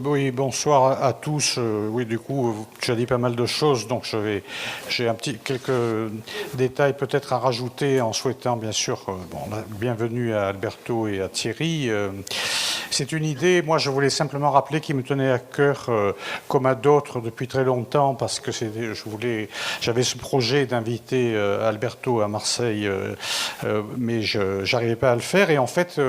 Oui, bonsoir à tous. Oui, du coup, tu as dit pas mal de choses, donc j'ai quelques détails peut-être à rajouter en souhaitant bien sûr la bienvenue à Alberto et à Thierry. C'est une idée, moi je voulais simplement rappeler qui me tenait à cœur, comme à d'autres depuis très longtemps, parce que j'avais ce projet d'inviter Alberto à Marseille, mais je n'arrivais pas à le faire. Et en fait,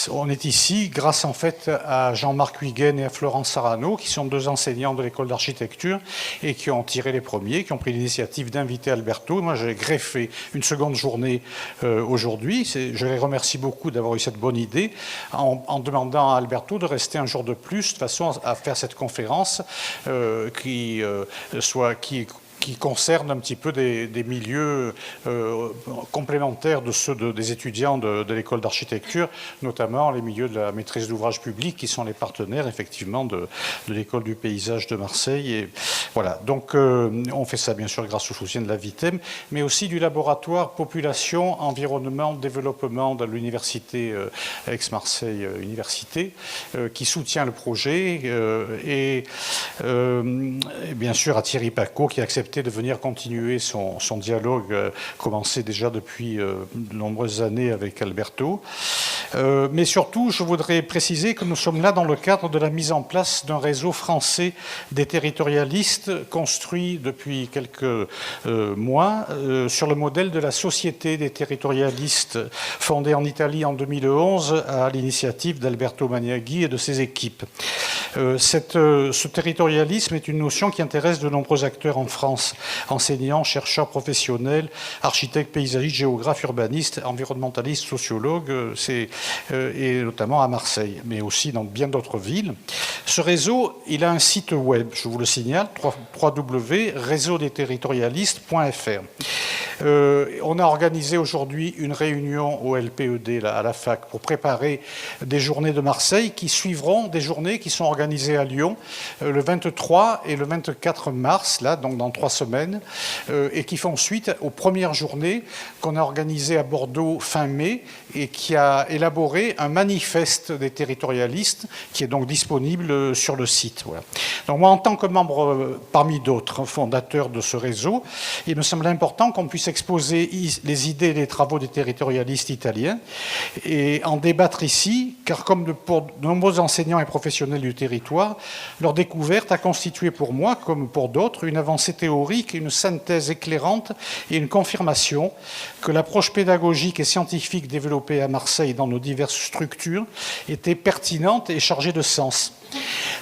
on est ici grâce en fait à Jean-Marc Huygen et à Florence Sarano, qui sont deux enseignants de l'école d'architecture et qui ont tiré les premiers, qui ont pris l'initiative d'inviter Alberto. Moi, j'ai greffé une seconde journée aujourd'hui. Je les remercie beaucoup d'avoir eu cette bonne idée en demandant à Alberto de rester un jour de plus, de façon à faire cette conférence qui concerne un petit peu des milieux complémentaires de ceux des étudiants de l'école d'architecture, notamment les milieux de la maîtrise d'ouvrage public, qui sont les partenaires effectivement de l'école du paysage de Marseille. Et voilà, donc on fait ça bien sûr grâce au soutien de la VITEM, mais aussi du laboratoire Population, Environnement, Développement de l'université Aix-Marseille Université, qui soutient le projet, et bien sûr à Thierry Pacaud, qui a accepté de venir continuer son dialogue commencé déjà depuis de nombreuses années avec Alberto. Mais surtout, je voudrais préciser que nous sommes là dans le cadre de la mise en place d'un réseau français des territorialistes construit depuis quelques mois sur le modèle de la Société des territorialistes fondée en Italie en 2011 à l'initiative d'Alberto Maniaghi et de ses équipes. Ce territorialisme est une notion qui intéresse de nombreux acteurs en France, enseignants, chercheurs professionnels, architectes, paysagistes, géographes, urbanistes, environnementalistes, sociologues, et notamment à Marseille, mais aussi dans bien d'autres villes. Ce réseau, il a un site web, je vous le signale, www.réseaudesterritorialistes.fr. On a organisé aujourd'hui une réunion au LPED, à la fac, pour préparer des journées de Marseille qui suivront des journées qui sont organisées à Lyon le 23 et le 24 mars, là, donc dans 3 semaines, et qui font suite aux premières journées qu'on a organisées à Bordeaux fin mai et qui a élaboré un manifeste des territorialistes qui est donc disponible sur le site. Voilà. Donc moi, en tant que membre, parmi d'autres, fondateur de ce réseau, il me semble important qu'on puisse exposer les idées et les travaux des territorialistes italiens et en débattre ici, car comme pour de nombreux enseignants et professionnels du territoire, leur découverte a constitué pour moi, comme pour d'autres, une avancée théorique, une synthèse éclairante et une confirmation que l'approche pédagogique et scientifique développée à Marseille dans nos diverses structures était pertinente et chargée de sens.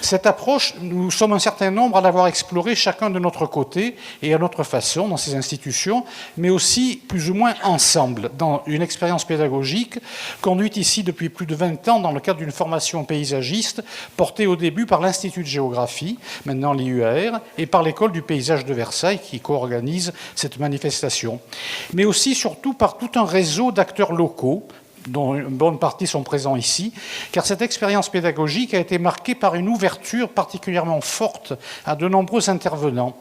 Cette approche, nous sommes un certain nombre à l'avoir explorée chacun de notre côté et à notre façon dans ces institutions, mais aussi plus ou moins ensemble dans une expérience pédagogique conduite ici depuis plus de 20 ans dans le cadre d'une formation paysagiste portée au début par l'Institut de géographie, maintenant l'IUAR, et par l'École du paysage de Versailles qui co-organise cette manifestation, mais aussi surtout par tout un réseau d'acteurs locaux dont une bonne partie sont présents ici, car cette expérience pédagogique a été marquée par une ouverture particulièrement forte à de nombreux intervenants.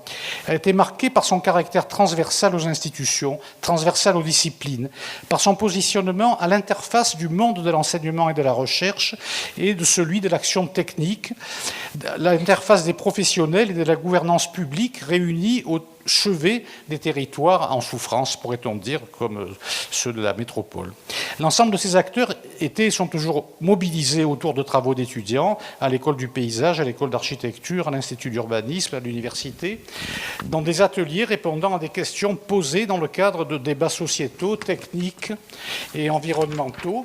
Elle a été marquée par son caractère transversal aux institutions, transversal aux disciplines, par son positionnement à l'interface du monde de l'enseignement et de la recherche et de celui de l'action technique, l'interface des professionnels et de la gouvernance publique réunis au chevet des territoires en souffrance, pourrait-on dire, comme ceux de la métropole. L'ensemble de ces acteurs étaient et sont toujours mobilisés autour de travaux d'étudiants à l'école du paysage, à l'école d'architecture, à l'institut d'urbanisme, à l'université, dans des ateliers répondant à des questions posées dans le cadre de débats sociétaux, techniques et environnementaux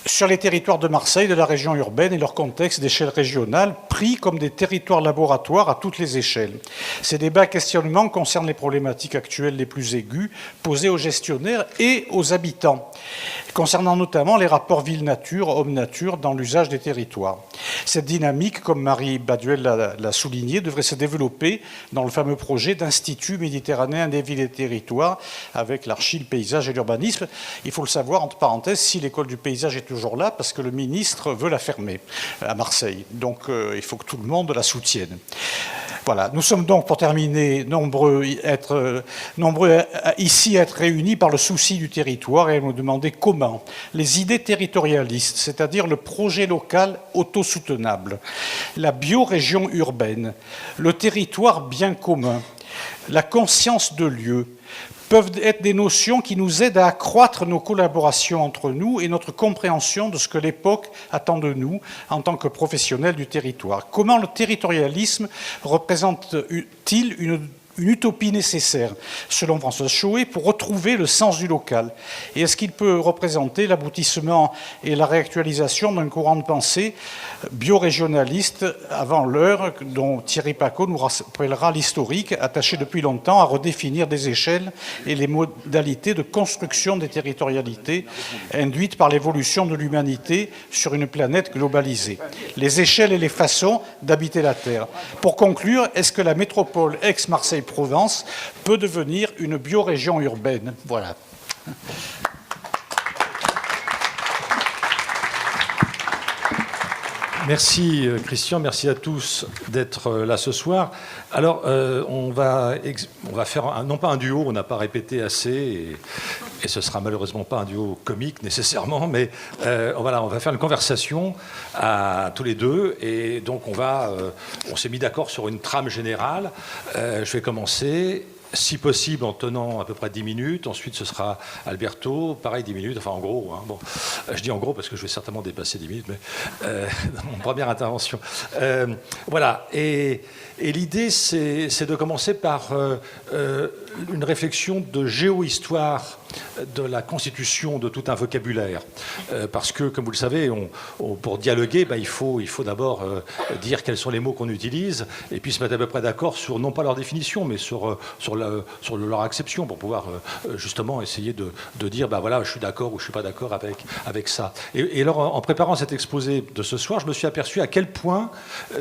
sur les territoires de Marseille, de la région urbaine et leur contexte d'échelle régionale, pris comme des territoires laboratoires à toutes les échelles. Ces débats questionnements concernent les problématiques actuelles les plus aiguës posées aux gestionnaires et aux habitants, concernant notamment les rapports ville-nature, homme-nature dans l'usage des territoires. Cette dynamique, comme Marie Baduel l'a souligné, devrait se développer dans le fameux projet d'Institut méditerranéen des villes et territoires avec l'Archi, le paysage et l'urbanisme. Il faut le savoir, entre parenthèses, si l'école du paysage est toujours là, parce que le ministre veut la fermer à Marseille. Donc il faut que tout le monde la soutienne. Voilà, nous sommes donc, pour terminer, nombreux ici à être réunis par le souci du territoire et à nous demander comment les idées territorialistes, c'est-à-dire le projet local autosoutenable, la biorégion urbaine, le territoire bien commun, la conscience de lieu, peuvent être des notions qui nous aident à accroître nos collaborations entre nous et notre compréhension de ce que l'époque attend de nous en tant que professionnels du territoire. Comment le territorialisme représente-t-il une utopie nécessaire, selon Françoise Choët, pour retrouver le sens du local? Et est-ce qu'il peut représenter l'aboutissement et la réactualisation d'un courant de pensée biorégionaliste avant l'heure dont Thierry Pacaud nous rappellera l'historique, attaché depuis longtemps à redéfinir des échelles et les modalités de construction des territorialités induites par l'évolution de l'humanité sur une planète globalisée, les échelles et les façons d'habiter la Terre. Pour conclure, est-ce que la métropole Aix-Marseille-Provence peut devenir une biorégion urbaine? Voilà. Merci Christian, merci à tous d'être là ce soir. Alors, on va faire non pas un duo, on n'a pas répété assez, et ce sera malheureusement pas un duo comique nécessairement, mais on va faire une conversation à tous les deux, et donc on s'est mis d'accord sur une trame générale. Je vais commencer. Si possible, en tenant à peu près 10 minutes. Ensuite, ce sera Alberto, pareil, 10 minutes. Enfin, en gros. Hein, bon, je dis en gros parce que je vais certainement dépasser 10 minutes, mais dans mon première intervention. Voilà. Et l'idée, c'est de commencer par une réflexion de géohistoire de la constitution de tout un vocabulaire. Parce que, comme vous le savez, pour dialoguer, il faut d'abord dire quels sont les mots qu'on utilise, et puis se mettre à peu près d'accord sur, non pas leur définition, mais sur leur acception, pour pouvoir justement essayer de dire, voilà, je suis d'accord ou je ne suis pas d'accord avec ça. Et alors, en préparant cet exposé de ce soir, je me suis aperçu à quel point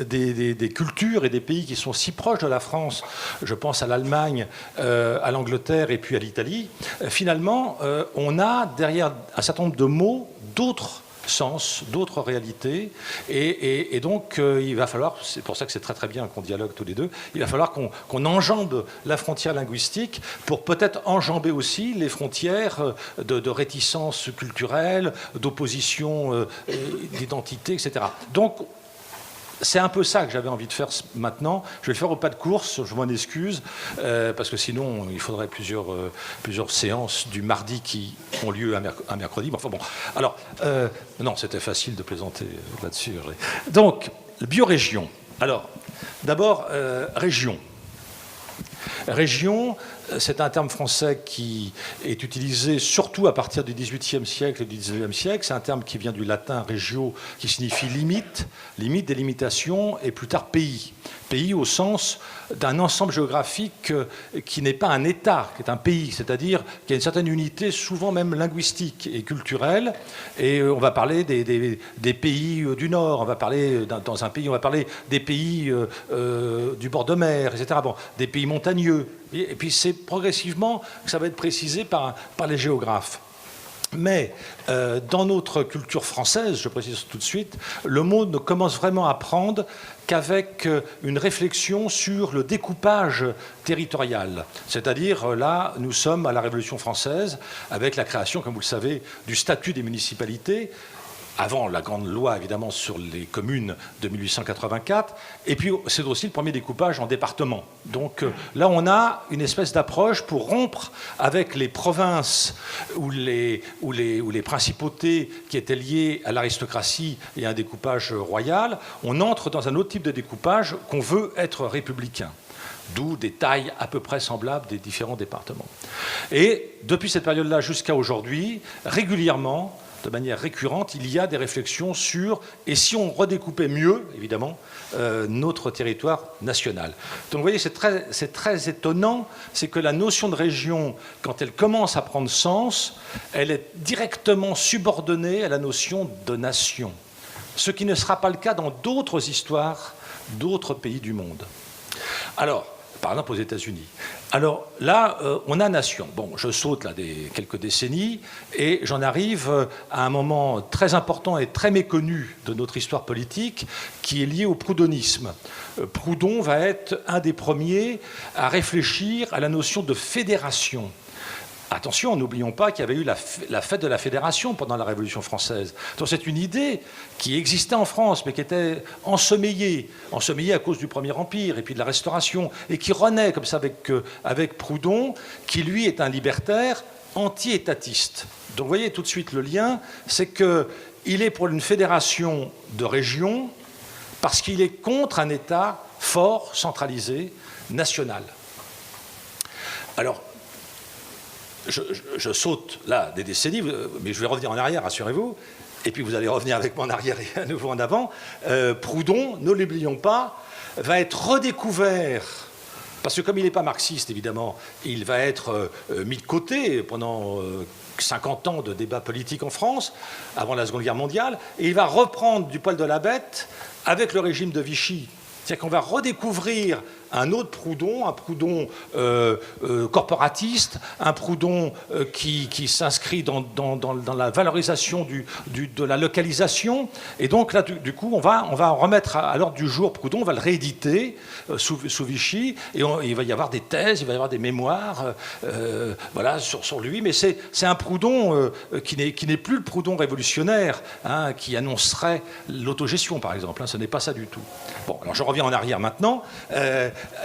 des cultures et des pays qui sont si proches de la France, je pense à l'Allemagne, à l'Angleterre et puis à l'Italie, finalement, on a derrière un certain nombre de mots d'autres sens, d'autres réalités, et donc il va falloir, c'est pour ça que c'est très très bien qu'on dialogue tous les deux, il va falloir qu'on enjambe la frontière linguistique pour peut-être enjamber aussi les frontières de réticence culturelle, d'opposition d'identité, etc. Donc c'est un peu ça que j'avais envie de faire maintenant. Je vais le faire au pas de course, je m'en excuse, parce que sinon il faudrait plusieurs séances du mardi qui ont lieu un mercredi. Mais enfin bon, alors, non, c'était facile de plaisanter là-dessus. Donc, biorégion. Alors, d'abord, région. Région, c'est un terme français qui est utilisé surtout à partir du XVIIIe siècle et du XIXe siècle. C'est un terme qui vient du latin regio, qui signifie limite, délimitation, et plus tard pays. Pays au sens d'un ensemble géographique qui n'est pas un État, qui est un pays, c'est-à-dire qu'il y a une certaine unité, souvent même linguistique et culturelle. Et on va parler des pays du Nord, on va parler dans un pays, on va parler des pays du bord de mer, etc. Bon, des pays montagneux. Et puis c'est progressivement que ça va être précisé par les géographes. Mais dans notre culture française, je précise tout de suite, le mot ne commence vraiment à prendre qu'avec une réflexion sur le découpage territorial. C'est-à-dire, là, nous sommes à la Révolution française, avec la création, comme vous le savez, du statut des municipalités, avant la grande loi, évidemment, sur les communes de 1884. Et puis, c'est aussi le premier découpage en départements. Donc là, on a une espèce d'approche pour rompre avec les provinces ou les principautés qui étaient liées à l'aristocratie et à un découpage royal. On entre dans un autre type de découpage qu'on veut être républicain. D'où des tailles à peu près semblables des différents départements. Et depuis cette période-là jusqu'à aujourd'hui, régulièrement, de manière récurrente, il y a des réflexions sur, et si on redécoupait mieux, évidemment, notre territoire national. Donc vous voyez, c'est très étonnant, c'est que la notion de région, quand elle commence à prendre sens, elle est directement subordonnée à la notion de nation. Ce qui ne sera pas le cas dans d'autres histoires, d'autres pays du monde. Alors, par exemple aux États-Unis. Alors là, on a nation. Bon, je saute là quelques décennies et j'en arrive à un moment très important et très méconnu de notre histoire politique qui est lié au proudhonisme. Proudhon va être un des premiers à réfléchir à la notion de fédération. Attention, n'oublions pas qu'il y avait eu la fête de la Fédération pendant la Révolution française. Donc c'est une idée qui existait en France, mais qui était ensemeillée à cause du Premier Empire et puis de la Restauration, et qui renaît comme ça avec Proudhon, qui lui est un libertaire anti-étatiste. Donc vous voyez tout de suite le lien, c'est qu'il est pour une fédération de régions parce qu'il est contre un État fort, centralisé, national. Alors, je saute là des décennies, mais je vais revenir en arrière, rassurez-vous, et puis vous allez revenir avec moi en arrière et à nouveau en avant. Proudhon, ne l'oublions pas, va être redécouvert, parce que comme il n'est pas marxiste, évidemment, il va être mis de côté pendant 50 ans de débats politiques en France, avant la Seconde Guerre mondiale, et il va reprendre du poil de la bête avec le régime de Vichy. C'est-à-dire qu'on va redécouvrir un autre Proudhon, un Proudhon corporatiste, un Proudhon qui s'inscrit dans la valorisation de la localisation. Et donc là, du coup, on va remettre à l'ordre du jour Proudhon, on va le rééditer sous Vichy, et il va y avoir des thèses, il va y avoir des mémoires voilà, sur lui. Mais c'est un Proudhon qui n'est plus le Proudhon révolutionnaire, hein, qui annoncerait l'autogestion, par exemple. Hein, ce n'est pas ça du tout. Bon, alors je reviens en arrière maintenant.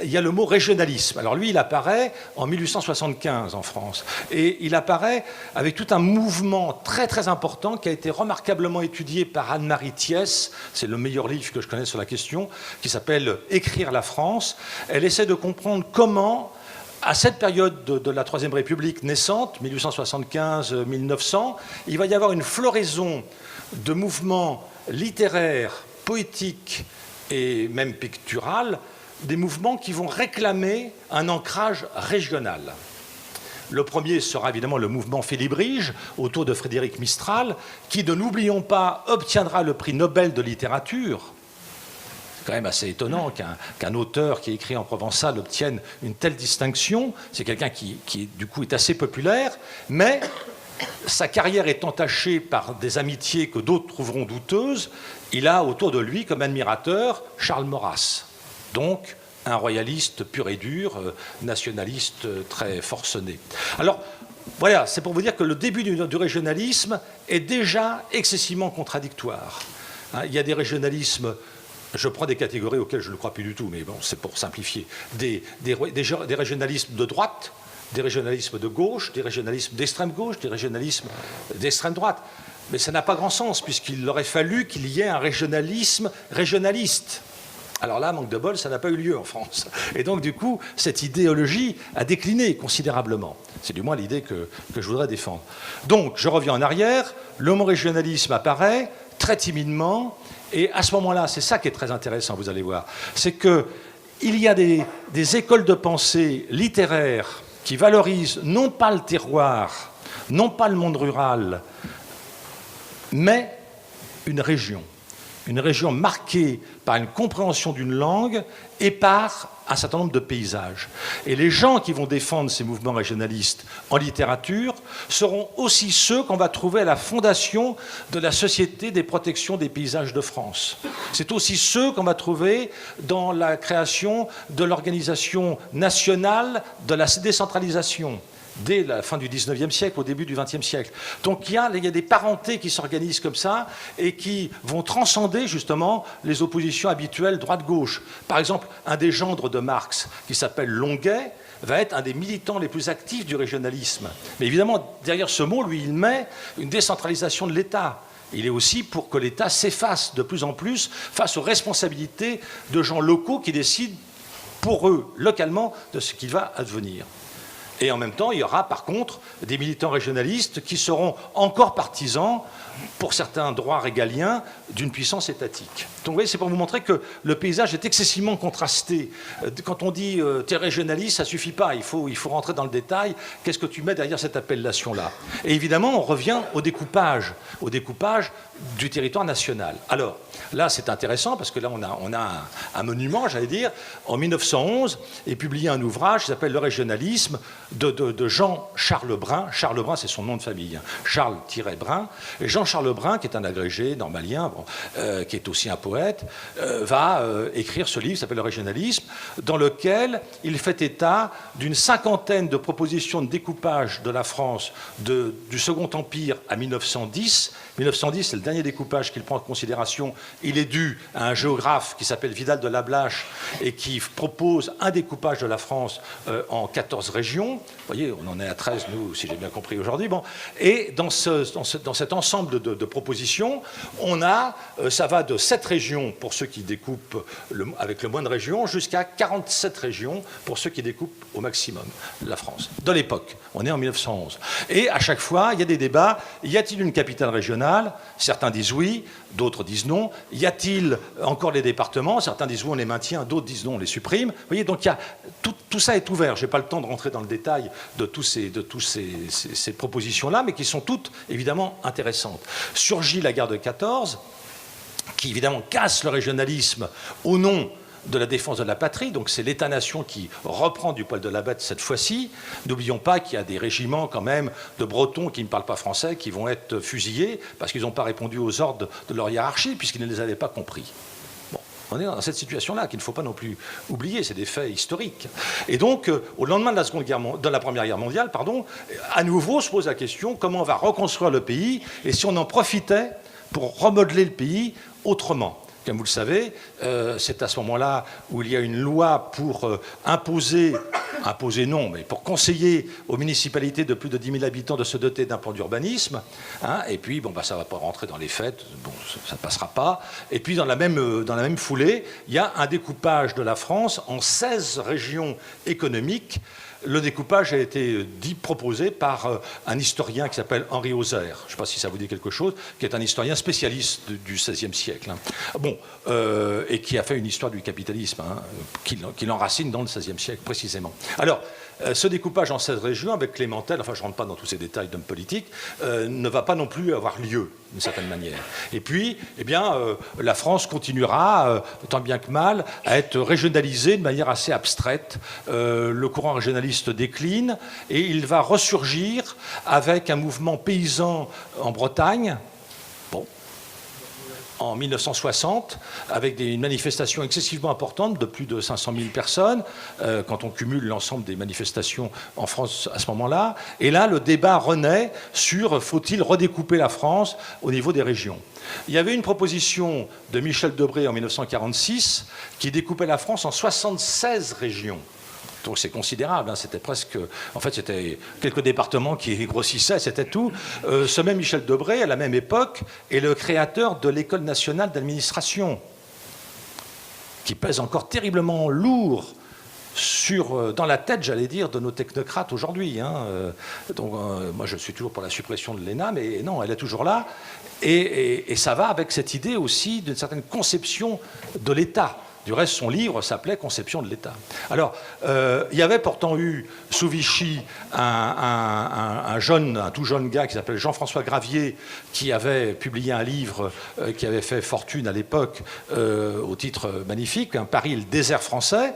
Il y a le mot régionalisme. Alors lui, il apparaît en 1875 en France. Et il apparaît avec tout un mouvement très très important qui a été remarquablement étudié par Anne-Marie Thiès. C'est le meilleur livre que je connais sur la question, qui s'appelle « Écrire la France ». Elle essaie de comprendre comment, à cette période de la Troisième République naissante, 1875-1900, il va y avoir une floraison de mouvements littéraires, poétiques et même picturales, des mouvements qui vont réclamer un ancrage régional. Le premier sera évidemment le mouvement Félibrige, autour de Frédéric Mistral, qui, ne l'oublions pas, obtiendra le prix Nobel de littérature. C'est quand même assez étonnant qu'un auteur qui écrit en provençal obtienne une telle distinction. C'est quelqu'un qui, du coup, est assez populaire, mais sa carrière est entachée par des amitiés que d'autres trouveront douteuses. Il a autour de lui, comme admirateur, Charles Maurras. Donc, un royaliste pur et dur, nationaliste très forcené. Alors, voilà, c'est pour vous dire que le début du régionalisme est déjà excessivement contradictoire. Il y a des régionalismes, je prends des catégories auxquelles je ne crois plus du tout, mais bon, c'est pour simplifier, des régionalismes de droite, des régionalismes de gauche, des régionalismes d'extrême gauche, des régionalismes d'extrême droite. Mais ça n'a pas grand sens, puisqu'il aurait fallu qu'il y ait un régionalisme régionaliste. Alors là, manque de bol, ça n'a pas eu lieu en France. Et donc, du coup, cette idéologie a décliné considérablement. C'est du moins l'idée que je voudrais défendre. Donc, je reviens en arrière, le mot régionalisme apparaît très timidement, et à ce moment-là, c'est ça qui est très intéressant, vous allez voir, c'est qu'il y a des écoles de pensée littéraires qui valorisent non pas le terroir, non pas le monde rural, mais une région marquée par une compréhension d'une langue et par un certain nombre de paysages. Et les gens qui vont défendre ces mouvements régionalistes en littérature seront aussi ceux qu'on va trouver à la fondation de la Société des protections des paysages de France. C'est aussi ceux qu'on va trouver dans la création de l'organisation nationale de la décentralisation, dès la fin du XIXe siècle, au début du XXe siècle. Donc il y a des parentés qui s'organisent comme ça et qui vont transcender justement les oppositions habituelles droite-gauche. Par exemple, un des gendres de Marx, qui s'appelle Longuet, va être un des militants les plus actifs du régionalisme. Mais évidemment, derrière ce mot, lui, il met une décentralisation de l'État. Il est aussi pour que l'État s'efface de plus en plus face aux responsabilités de gens locaux qui décident pour eux, localement, de ce qui va advenir. Et en même temps, il y aura par contre des militants régionalistes qui seront encore partisans, pour certains droits régaliens, d'une puissance étatique. Donc vous voyez, c'est pour vous montrer que le paysage est excessivement contrasté. Quand on dit « t'es régionaliste », ça ne suffit pas, il faut rentrer dans le détail. Qu'est-ce que tu mets derrière cette appellation-là? Et évidemment, on revient au découpage du territoire national. Alors, là, c'est intéressant parce que là, on a un monument, j'allais dire. En 1911 est publié un ouvrage qui s'appelle Le régionalisme de Jean-Charles Brun. Charles Brun, c'est son nom de famille, hein. Charles-Brun. Et Jean-Charles Brun, qui est un agrégé normalien, qui est aussi un poète, va écrire ce livre qui s'appelle Le régionalisme, dans lequel il fait état d'une cinquantaine de propositions de découpage de la France du Second Empire à 1910. 1910, c'est le dernier découpage qu'il prend en considération. Il est dû à un géographe qui s'appelle Vidal de Lablache et qui propose un découpage de la France en 14 régions. Vous voyez, on en est à 13, nous, si j'ai bien compris aujourd'hui. Bon. Et dans cet ensemble de propositions, ça va de 7 régions pour ceux qui découpent avec le moins de régions, jusqu'à 47 régions pour ceux qui découpent au maximum la France. De l'époque, on est en 1911. Et à chaque fois, il y a des débats. Y a-t-il une capitale régionale ? Certains disent oui, d'autres disent non. Y a-t-il encore les départements ? Certains disent oui, on les maintient, d'autres disent non, on les supprime. Vous voyez, donc tout ça est ouvert. Je n'ai pas le temps de rentrer dans le détail de toutes ces propositions-là, mais qui sont toutes évidemment intéressantes. Surgit la guerre de 14, qui évidemment casse le régionalisme au nom de la défense de la patrie, donc c'est l'État-nation qui reprend du poil de la bête cette fois-ci. N'oublions pas qu'il y a des régiments quand même de Bretons qui ne parlent pas français qui vont être fusillés parce qu'ils n'ont pas répondu aux ordres de leur hiérarchie puisqu'ils ne les avaient pas compris. Bon, on est dans cette situation-là qu'il ne faut pas non plus oublier, c'est des faits historiques. Et donc, au lendemain de la Première Guerre mondiale, à nouveau se pose la question comment on va reconstruire le pays et si on en profitait pour remodeler le pays autrement. Comme vous le savez, c'est à ce moment-là où il y a une loi pour imposer non, mais pour conseiller aux municipalités de plus de 10 000 habitants de se doter d'un plan d'urbanisme. Hein, et puis, ça ne va pas rentrer dans les faits, ça ne passera pas. Et puis, dans la même foulée, il y a un découpage de la France en 16 régions économiques. Le découpage a été proposé par un historien qui s'appelle Henri Hauser, je ne sais pas si ça vous dit quelque chose, qui est un historien spécialiste du XVIe siècle. Et qui a fait une histoire du capitalisme, qui l'enracine dans le XVIe siècle précisément. Alors, ce découpage en 16 régions avec Clémentel, enfin je ne rentre pas dans tous ces détails d'hommes politiques, ne va pas non plus avoir lieu d'une certaine manière. Et puis, la France continuera, tant bien que mal, à être régionalisée de manière assez abstraite. Le courant régionaliste décline et il va ressurgir avec un mouvement paysan en Bretagne. En 1960, avec des manifestations excessivement importantes de plus de 500 000 personnes, quand on cumule l'ensemble des manifestations en France à ce moment-là. Et là, le débat renaît sur faut-il redécouper la France au niveau des régions. Il y avait une proposition de Michel Debré en 1946 qui découpait la France en 76 régions. Donc c'est considérable, c'était presque... En fait, c'était quelques départements qui grossissaient, c'était tout. Ce même Michel Debré, à la même époque, est le créateur de l'École nationale d'administration, qui pèse encore terriblement lourd dans la tête, j'allais dire, de nos technocrates aujourd'hui. Donc, moi, je suis toujours pour la suppression de l'ENA, mais non, elle est toujours là. Et ça va avec cette idée aussi d'une certaine conception de l'État. Du reste, son livre s'appelait « Conception de l'État ». Alors, il y avait pourtant eu, sous Vichy, un tout jeune gars qui s'appelle Jean-François Gravier, qui avait publié un livre qui avait fait fortune à l'époque, au titre magnifique, « Paris et le désert français »,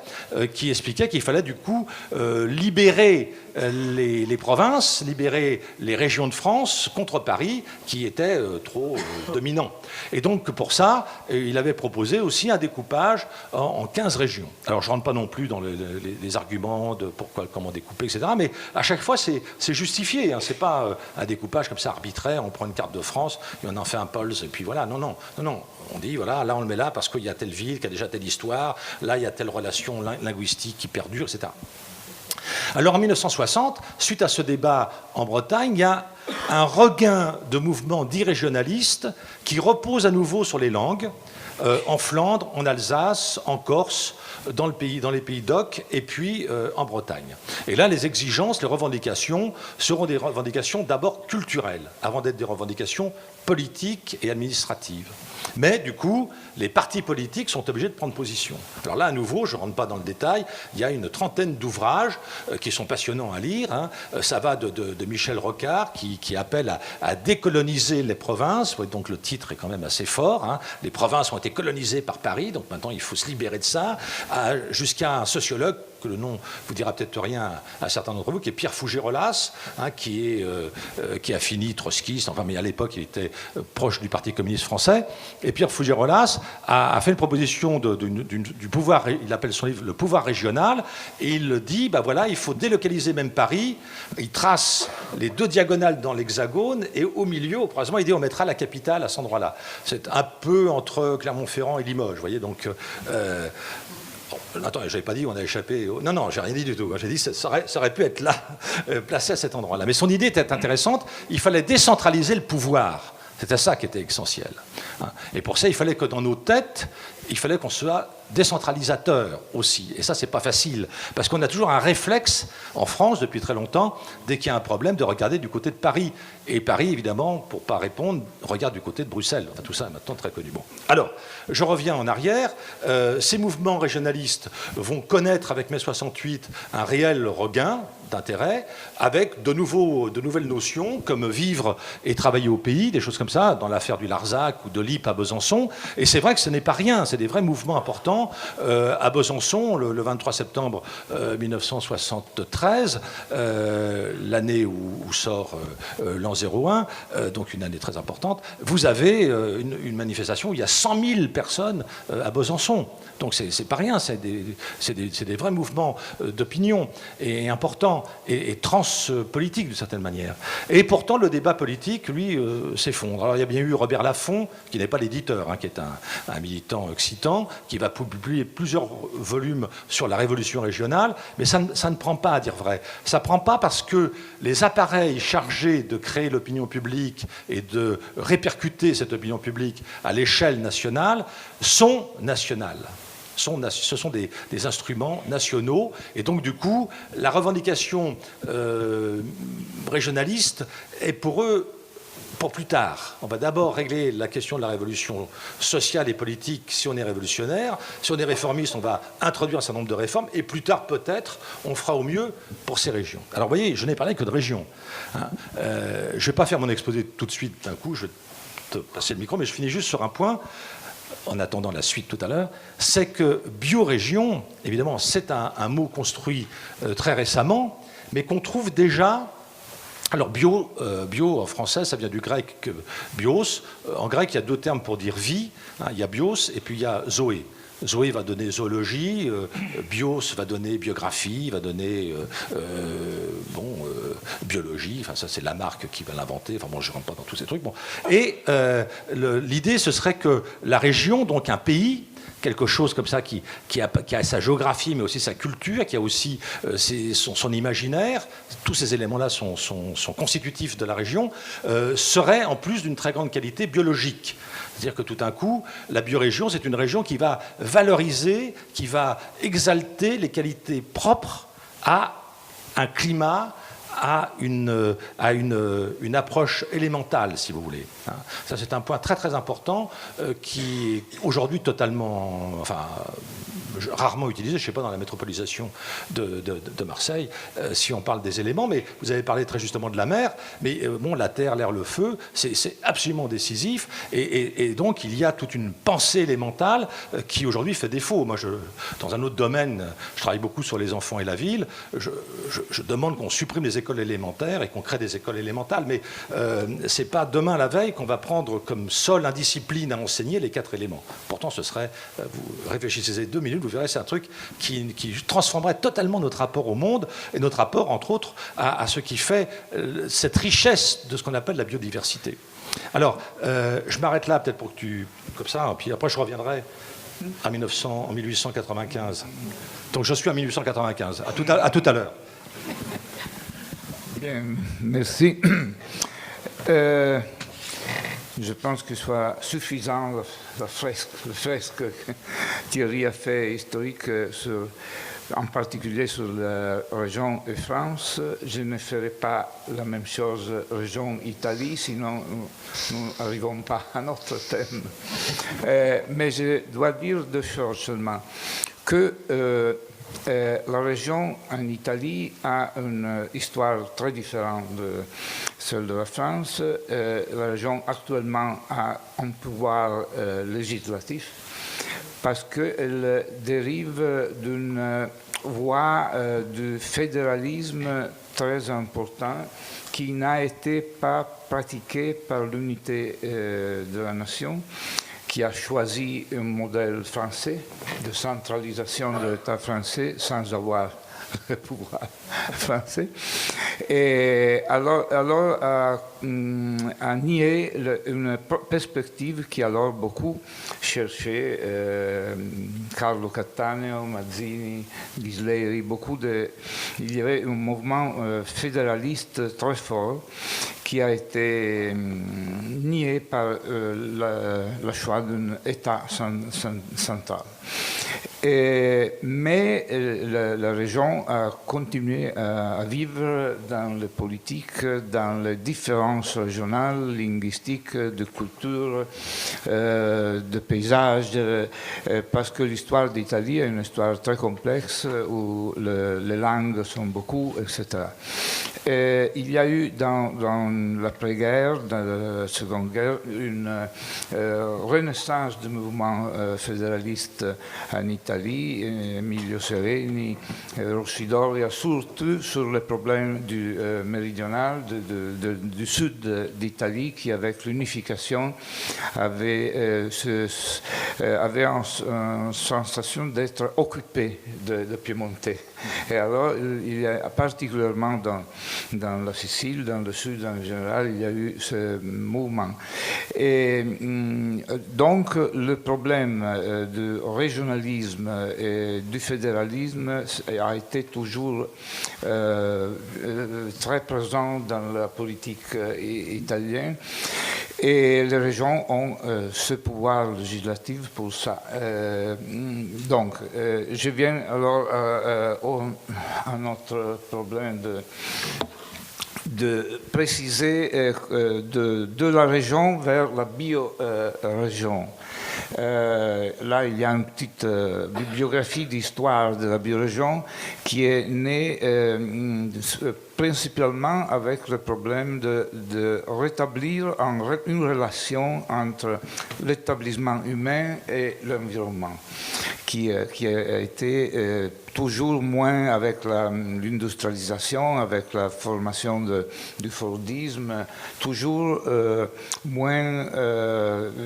qui expliquait qu'il fallait du coup libérer les provinces, libérer les régions de France contre Paris, qui était trop dominant. Et donc, pour ça, il avait proposé aussi un découpage en 15 régions. Alors, je ne rentre pas non plus dans les arguments de pourquoi, comment découper, etc. Mais à chaque fois, c'est justifié. Ce n'est pas un découpage comme ça arbitraire. On prend une carte de France et on en fait un Pulse. Et puis voilà. Non. On dit, voilà, là, on le met là parce qu'il y a telle ville qui a déjà telle histoire. Là, il y a telle relation linguistique qui perdure, etc. Alors en 1960, suite à ce débat en Bretagne, il y a un regain de mouvements dits régionalistes qui repose à nouveau sur les langues, en Flandre, en Alsace, en Corse, dans les pays d'Oc et puis en Bretagne. Et là, les exigences, les revendications seront des revendications d'abord culturelles, avant d'être des revendications politiques et administratives. Mais du coup, les partis politiques sont obligés de prendre position. Alors là, à nouveau, je ne rentre pas dans le détail, il y a une trentaine d'ouvrages qui sont passionnants à lire. Hein. Ça va de Michel Rocard, qui appelle à décoloniser les provinces. Donc le titre est quand même assez fort. Hein. Les provinces ont été colonisées par Paris, donc maintenant il faut se libérer de ça, jusqu'à un sociologue que le nom vous dira peut-être rien à certains d'entre vous, qui est Pierre Fougerolas, hein, qui a fini trotskiste, enfin, mais à l'époque, il était proche du Parti communiste français. Et Pierre Fougerolas a fait une proposition du pouvoir, il appelle son livre Le pouvoir régional, et il dit, bah voilà, il faut délocaliser même Paris. Il trace les 2 diagonales dans l'hexagone, et au milieu, au croisement, il dit, on mettra la capitale à cet endroit-là. C'est un peu entre Clermont-Ferrand et Limoges, vous voyez, donc... Attends, j'avais pas dit on a échappé. Non, non, j'ai rien dit du tout. J'ai dit ça aurait pu être là, placé à cet endroit-là. Mais son idée était intéressante. Il fallait décentraliser le pouvoir. C'était ça qui était essentiel. Et pour ça, il fallait que dans nos têtes, il fallait qu'on soit décentralisateur aussi. Et ça, c'est pas facile. Parce qu'on a toujours un réflexe, en France, depuis très longtemps, dès qu'il y a un problème, de regarder du côté de Paris. Et Paris, évidemment, pour pas répondre, regarde du côté de Bruxelles. Enfin, tout ça est maintenant très connu. Bon. Alors, je reviens en arrière. Ces mouvements régionalistes vont connaître, avec mai 68, un réel regain d'intérêt, avec de nouvelles notions, comme vivre et travailler au pays, des choses comme ça, dans l'affaire du Larzac ou de l'Ypres à Besançon. Et c'est vrai que ce n'est pas rien, c'est des vrais mouvements importants. À Besançon, le 23 septembre 1973, l'année où sort l'an 01, donc une année très importante, vous avez une manifestation où il y a 100 000 personnes à Besançon. Donc c'est pas rien, c'est des vrais mouvements d'opinion et importants et transpolitiques d'une certaine manière. Et pourtant, le débat politique, lui, s'effondre. Alors il y a bien eu Robert Laffont, qui n'est pas l'éditeur, hein, qui est un militant occitan, qui va publier plusieurs volumes sur la révolution régionale, mais ça ne prend pas, à dire vrai. Ça ne prend pas parce que les appareils chargés de créer l'opinion publique et de répercuter cette opinion publique à l'échelle nationale sont nationales. Ce sont des instruments nationaux. Et donc, du coup, la revendication régionaliste est pour eux pour plus tard. On va d'abord régler la question de la révolution sociale et politique si on est révolutionnaire. Si on est réformiste, on va introduire un certain nombre de réformes. Et plus tard, peut-être, on fera au mieux pour ces régions. Alors, vous voyez, je n'ai parlé que de régions. Hein. Je ne vais pas faire mon exposé tout de suite d'un coup. Je vais te passer le micro, mais je finis juste sur un point. En attendant la suite tout à l'heure, c'est que biorégion, évidemment, c'est un mot construit très récemment, mais qu'on trouve déjà... Alors bio en français, ça vient du grec bios. En grec, il y a 2 termes pour dire vie. Hein, il y a bios et puis il y a zoé. Zoé va donner zoologie, bios va donner biographie, va donner biologie. Enfin, ça, c'est Lamarck qui va l'inventer. Enfin, bon, je ne rentre pas dans tous ces trucs. Bon. Et l'idée, ce serait que la région, donc un pays, quelque chose comme ça qui a sa géographie, mais aussi sa culture, qui a aussi son imaginaire, tous ces éléments-là sont constitutifs de la région, serait en plus d'une très grande qualité biologique. C'est-à-dire que tout d'un coup, la biorégion, c'est une région qui va valoriser, qui va exalter les qualités propres à un climat, à une approche élémentale, si vous voulez. Ça, c'est un point très très important qui est aujourd'hui totalement, rarement utilisé, je ne sais pas, dans la métropolisation de Marseille, si on parle des éléments, mais vous avez parlé très justement de la mer, mais la terre, l'air, le feu, c'est absolument décisif, et donc il y a toute une pensée élémentale qui aujourd'hui fait défaut. Moi, dans un autre domaine, je travaille beaucoup sur les enfants et la ville, je demande qu'on supprime les écoles élémentaires et qu'on crée des écoles élémentales, mais ce n'est pas demain la veille qu'on va prendre comme seule indiscipline à enseigner les 4 éléments. Pourtant, ce serait, vous réfléchissez 2 minutes, vous verrez, c'est un truc qui transformerait totalement notre rapport au monde et notre rapport, entre autres, à ce qui fait cette richesse de ce qu'on appelle la biodiversité. Alors, je m'arrête là, peut-être pour que tu... Comme ça, puis après je reviendrai en 1895. Donc je suis en 1895. À tout à l'heure. Bien, merci. Je pense que ce soit suffisant le fresque que Thierry a fait historique sur en particulier sur la région de France. Je ne ferai pas la même chose région Italie, sinon nous n'arrivons pas à notre thème. Mais je dois dire deux choses seulement. Que la région en Italie a une histoire très différente de celle de la France. La région actuellement a un pouvoir législatif parce qu'elle dérive d'une voie de fédéralisme très important qui n'a été pas pratiquée par l'unité de la nation, qui a choisi un modèle français de centralisation de l'État français sans avoir le pouvoir français. Et alors a nié une perspective qui alors beaucoup cherchait, Carlo Cattaneo, Mazzini, Ghisleri, il y avait un mouvement fédéraliste très fort qui a été nié par le choix d'un État central. Mais la région a continué à vivre dans les politiques, dans les différences régionales, linguistiques, de culture, de paysage, parce que l'histoire d'Italie est une histoire très complexe où les langues sont beaucoup, etc. Il y a eu dans l'après-guerre, dans la Seconde Guerre, une renaissance du mouvement fédéraliste en Italie, Emilio Sereni, Rossi Doria, surtout sur les problèmes du méridional, du sud d'Italie, qui avec l'unification avait une sensation d'être occupé de Piémontais. Et alors, il y a particulièrement dans la Sicile, dans le sud en général, il y a eu ce mouvement. Et donc, le problème du régionalisme et du fédéralisme a été toujours très présent dans la politique italienne. Et les régions ont ce pouvoir législatif pour ça. Donc, je viens alors à notre problème de préciser de la région vers la bio-région. Là, il y a une petite bibliographie d'histoire de la biorégion qui est née principalement avec le problème de rétablir une relation entre l'établissement humain et l'environnement, qui a été toujours moins avec l'industrialisation, avec la formation du Fordisme, toujours moins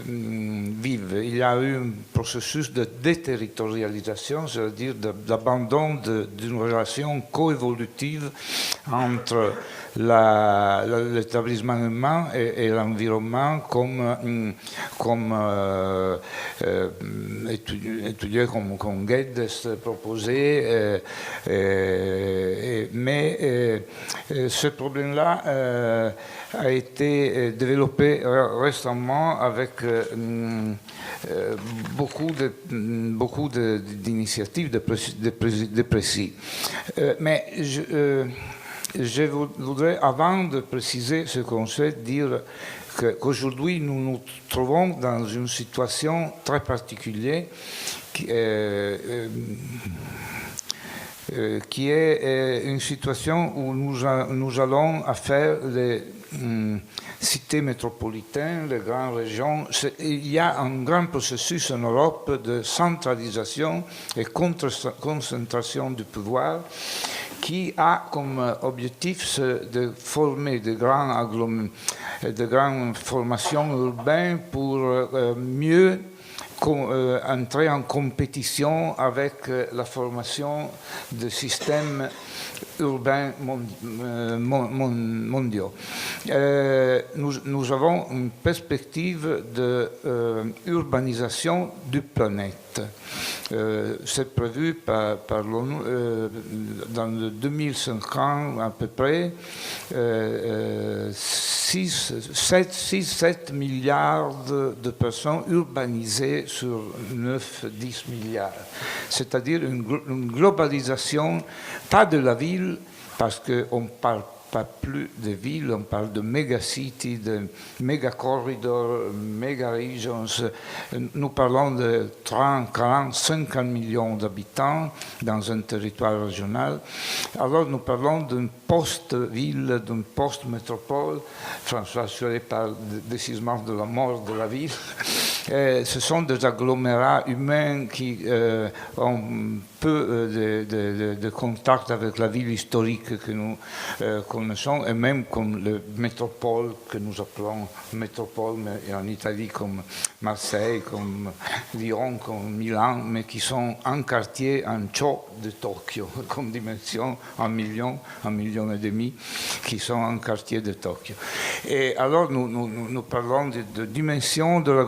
vive. Il y a eu un processus de déterritorialisation, c'est-à-dire d'abandon d'une relation coévolutive entre l'établissement humain et l'environnement comme étudié comme Guedes proposait. Mais ce problème-là a été développé récemment avec beaucoup d'initiatives de précis. Mais je voudrais, avant de préciser ce qu'on souhaite, dire qu'aujourd'hui, nous nous trouvons dans une situation très particulière qui est une situation où nous allons faire les cités métropolitaines, les grandes régions. Il y a un grand processus en Europe de centralisation et concentration du pouvoir qui a comme objectif de former de grandes formations urbaines pour mieux entrer en compétition avec la formation de systèmes urbains mondiaux. Nous avons une perspective d'urbanisation du planète. C'est prévu par l'ONU dans le 2150 à peu près. 6-7 milliards de personnes urbanisées sur 9-10 milliards. C'est-à-dire une globalisation, pas de la ville, parce qu'on parle pas plus de villes, on parle de méga-cities, de méga-corridors, méga-regions. Nous parlons de 30, 40, 50 millions d'habitants dans un territoire régional. Alors nous parlons d'une post-ville, d'une post-métropole. François Furet parle décisivement de la mort de la ville. Ce sont des agglomérats humains qui ont peu de contact avec la ville historique que nous connaissons, et même comme les métropoles que nous appelons métropole, mais en Italie comme Marseille, comme Lyon, comme Milan, mais qui sont un quartier, un ciò de Tokyo, comme dimension, 1 million et demi, qui sont un quartier de Tokyo. Et alors nous parlons de dimension de la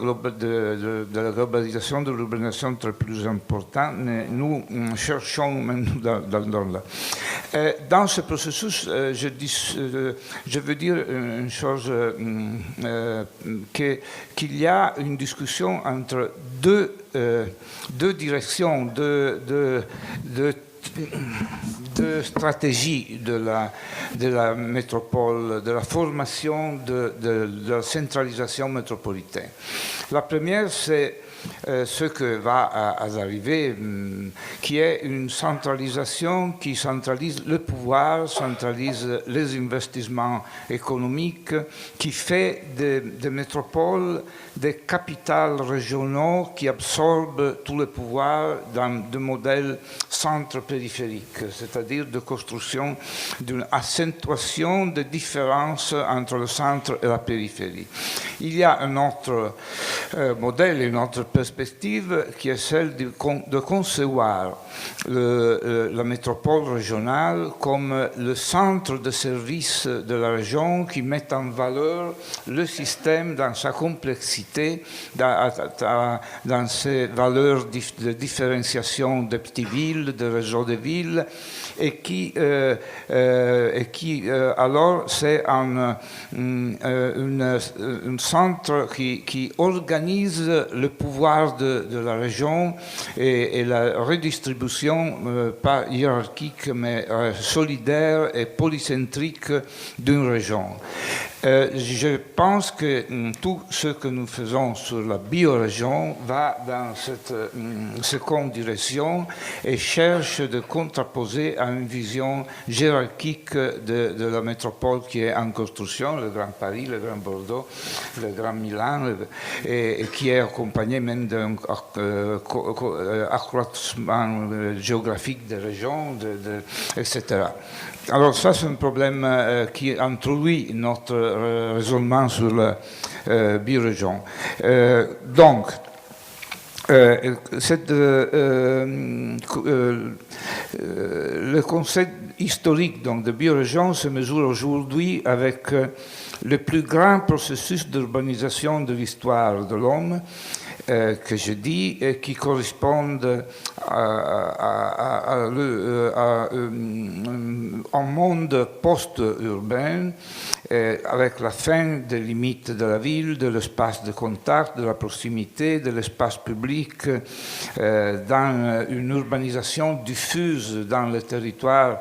globalisation, de l'urbanisation très plus importante, mais nous cherchons même dans là. Dans ce processus, je veux dire une chose, qu'il y a une discussion entre deux directions, deux stratégies de la métropole, de la formation de la centralisation métropolitaine. La première, c'est ce que va arriver, qui est une centralisation qui centralise le pouvoir, centralise les investissements économiques, qui fait des métropoles des capitales régionaux qui absorbent tout le pouvoir dans des modèles centre-périphériques, c'est-à-dire de construction d'une accentuation des différences entre le centre et la périphérie. Il y a un autre modèle, une autre perspective qui est celle de concevoir la métropole régionale comme le centre de service de la région qui met en valeur le système dans sa complexité, dans ses valeurs de différenciation des petites villes, de réseaux de villes, et qui alors c'est un centre qui organise le pouvoir de la région et la redistribution, pas hiérarchique, mais solidaire et polycentrique d'une région. Je pense que tout ce que nous faisons sur la biorégion va dans cette seconde direction et cherche de contraposer à une vision hiérarchique de la métropole qui est en construction, le Grand Paris, le Grand Bordeaux, le Grand Milan, et qui est accompagné même d'un accroissement géographique des régions, etc. Alors ça, c'est un problème qui introduit notre raisonnement sur la biorégion. Donc, le concept historique donc, de biorégion se mesure aujourd'hui avec le plus grand processus d'urbanisation de l'histoire de l'homme, que je dis, et qui correspondent à un monde post-urbain, avec la fin des limites de la ville, de l'espace de contact, de la proximité, de l'espace public, dans une urbanisation diffuse dans le territoire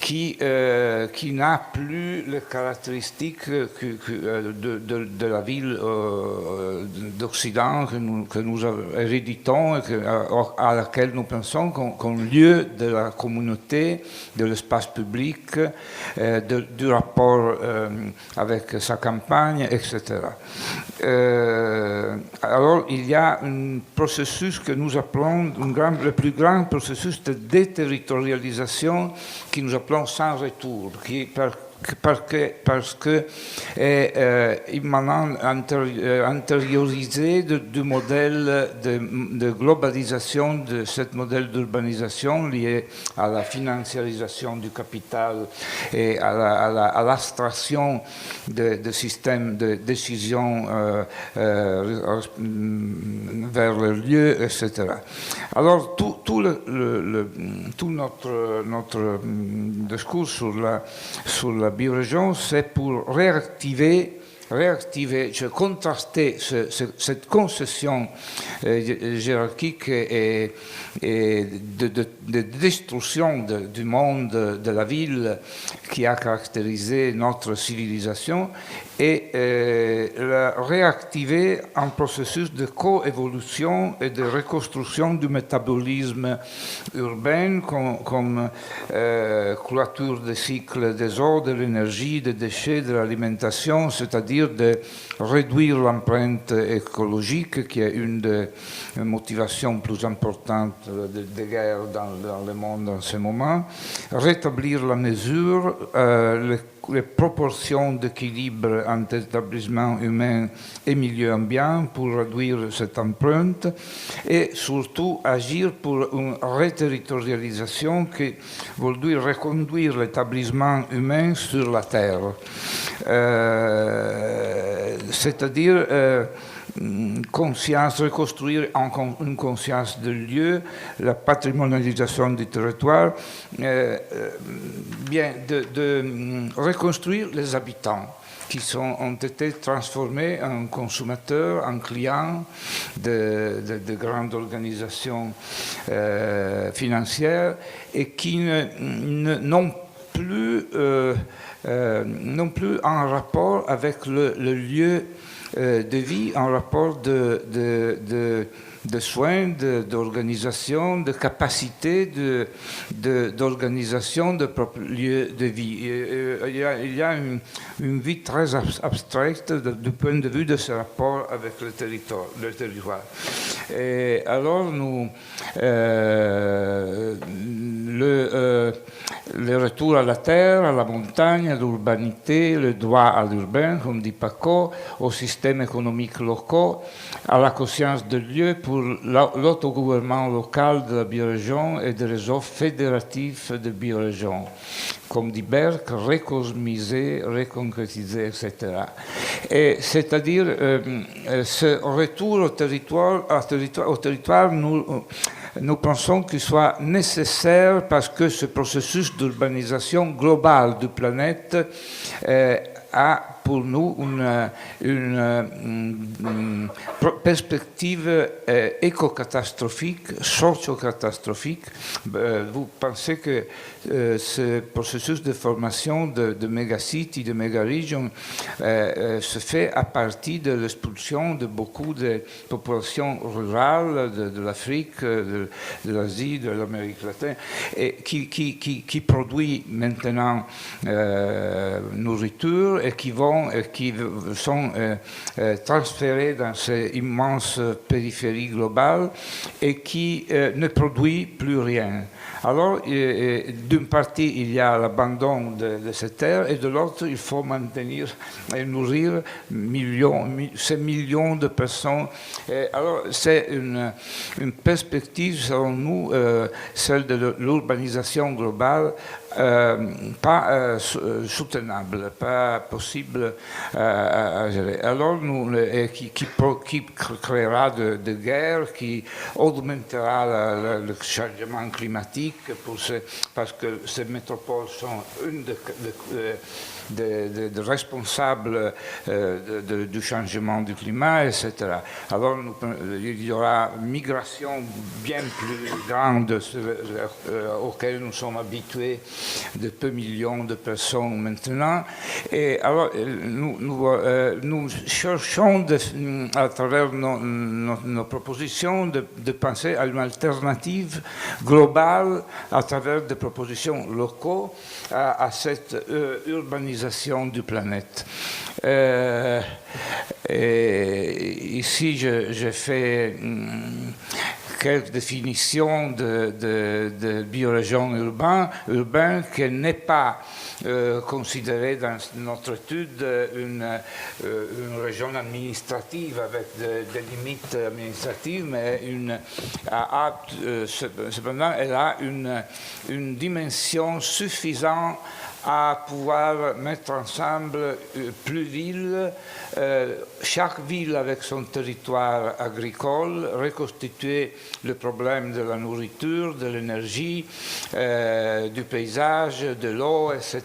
qui n'a plus les caractéristiques de la ville d'Occident que nous héréditons et à laquelle nous pensons comme lieu de la communauté, de l'espace public, du rapport avec sa campagne, etc. Alors, il y a un processus que nous appelons le plus grand processus de déterritorialisation qui nous appelons sans retour, parce que est immanent, intériorisé du modèle de globalisation, de ce modèle d'urbanisation lié à la financiarisation du capital et à l'abstraction de systèmes de décision vers le lieu, etc. Alors, tout notre discours sur la la biorégion, c'est pour réactiver, contraster cette concession hiérarchique et de destruction du monde de la ville qui a caractérisé notre civilisation et la réactiver un processus de coévolution et de reconstruction du métabolisme urbain comme clôture des cycles des eaux, de l'énergie, des déchets, de l'alimentation, c'est-à-dire de réduire l'empreinte écologique qui est une des motivations plus importantes des guerres dans le monde en ce moment, rétablir la mesure, les proportions d'équilibre entre établissement humain et milieu ambiant pour réduire cette empreinte et surtout agir pour une reterritorialisation qui veut reconduire l'établissement humain sur la Terre. C'est-à-dire conscience, reconstruire une conscience de lieu, la patrimonialisation du territoire, bien de reconstruire les habitants qui ont été transformés en consommateurs, en clients de grandes organisations financières et qui n'ont plus un rapport avec le lieu de vie, un rapport de soins, d'organisation, de capacité d'organisation de propre lieu de vie. Il y a une vie très abstraite du point de vue de ce rapport avec le territoire. Et alors, le retour à la terre, à la montagne, à l'urbanité, le droit à l'urbain, comme dit Paco, au système économique local, à la conscience de lieu pour l'autogouvernement local de la biorégion et des réseaux fédératifs de biorégions, comme dit Berck, recosmiser, reconcrétiser, etc. Et c'est-à-dire, ce retour au territoire nous pensons qu'il soit nécessaire parce que ce processus d'urbanisation globale de la planète a pour nous une perspective éco-catastrophique, socio-catastrophique. Vous pensez que ce processus de formation de mégacités, de mégarégions se fait à partir de l'expulsion de beaucoup de populations rurales de l'Afrique, de l'Asie, de l'Amérique latine, et qui produit maintenant nourriture et qui sont transférés dans ces immenses périphéries globales et qui ne produisent plus rien. Alors, d'une partie, il y a l'abandon de cette terre et de l'autre, il faut maintenir et nourrir ces millions de personnes. Et alors, c'est une perspective, selon nous, celle de l'urbanisation globale, pas soutenable, pas possible à gérer. Alors, qui créera de guerres, qui augmentera le changement climatique, parce que ces métropoles sont une des responsables du changement du climat, etc. Alors, il y aura une migration bien plus grande auquel nous sommes habitués de peu millions de personnes maintenant. Et alors, nous cherchons à travers nos propositions de penser à une alternative globale à travers des propositions locales à cette urbanisation du planète. Et ici, je fais quelques définitions de biorégion urbain qui n'est pas considérée dans notre étude une région administrative avec des limites administratives, mais cependant elle a une dimension suffisante à pouvoir mettre ensemble plus villes, chaque ville avec son territoire agricole, reconstituer le problème de la nourriture, de l'énergie, du paysage, de l'eau, etc.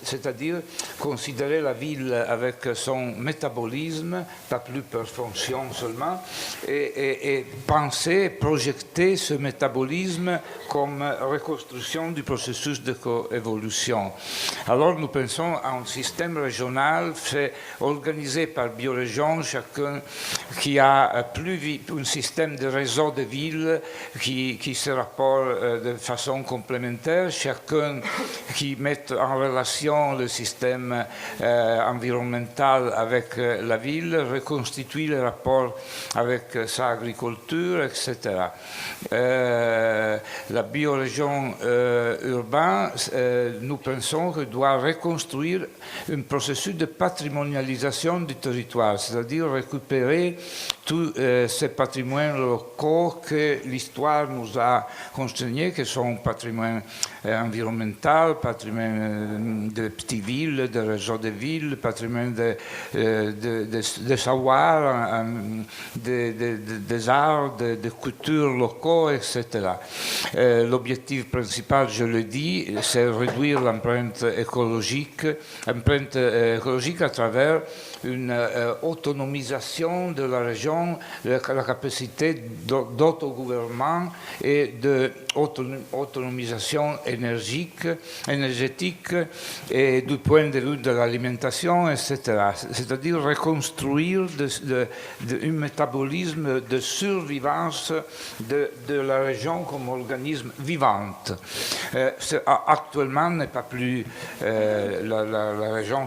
C'est-à-dire considérer la ville avec son métabolisme, pas plus par fonction seulement, et penser, projeter ce métabolisme comme reconstruction du processus de coévolution. Alors nous pensons à un système régional fait, organisé par biorégions, chacun qui a un système de réseau de villes qui se rapportent de façon complémentaire, chacun qui met en relation le système environnemental avec la ville, reconstitue les rapports avec sa agriculture, etc. La biorégion urbaine, nous pensons que doit reconstruire un processus de patrimonialisation du territoire, c'est-à-dire récupérer tous ces patrimoines locaux que l'histoire nous a consignés, qui sont patrimoine environnemental, patrimoine de petites villes, de réseaux de villes, patrimoine de savoir, des arts, de cultures locaux, etc. L'objectif principal, je le dis, c'est réduire l'empreinte écologique à travers une autonomisation de la région, la capacité d'autogouvernement et d'autonomisation énergétique et du point de vue de l'alimentation, etc. C'est-à-dire reconstruire un métabolisme de survivance de la région comme organisme vivante. Actuellement, n'est pas plus la région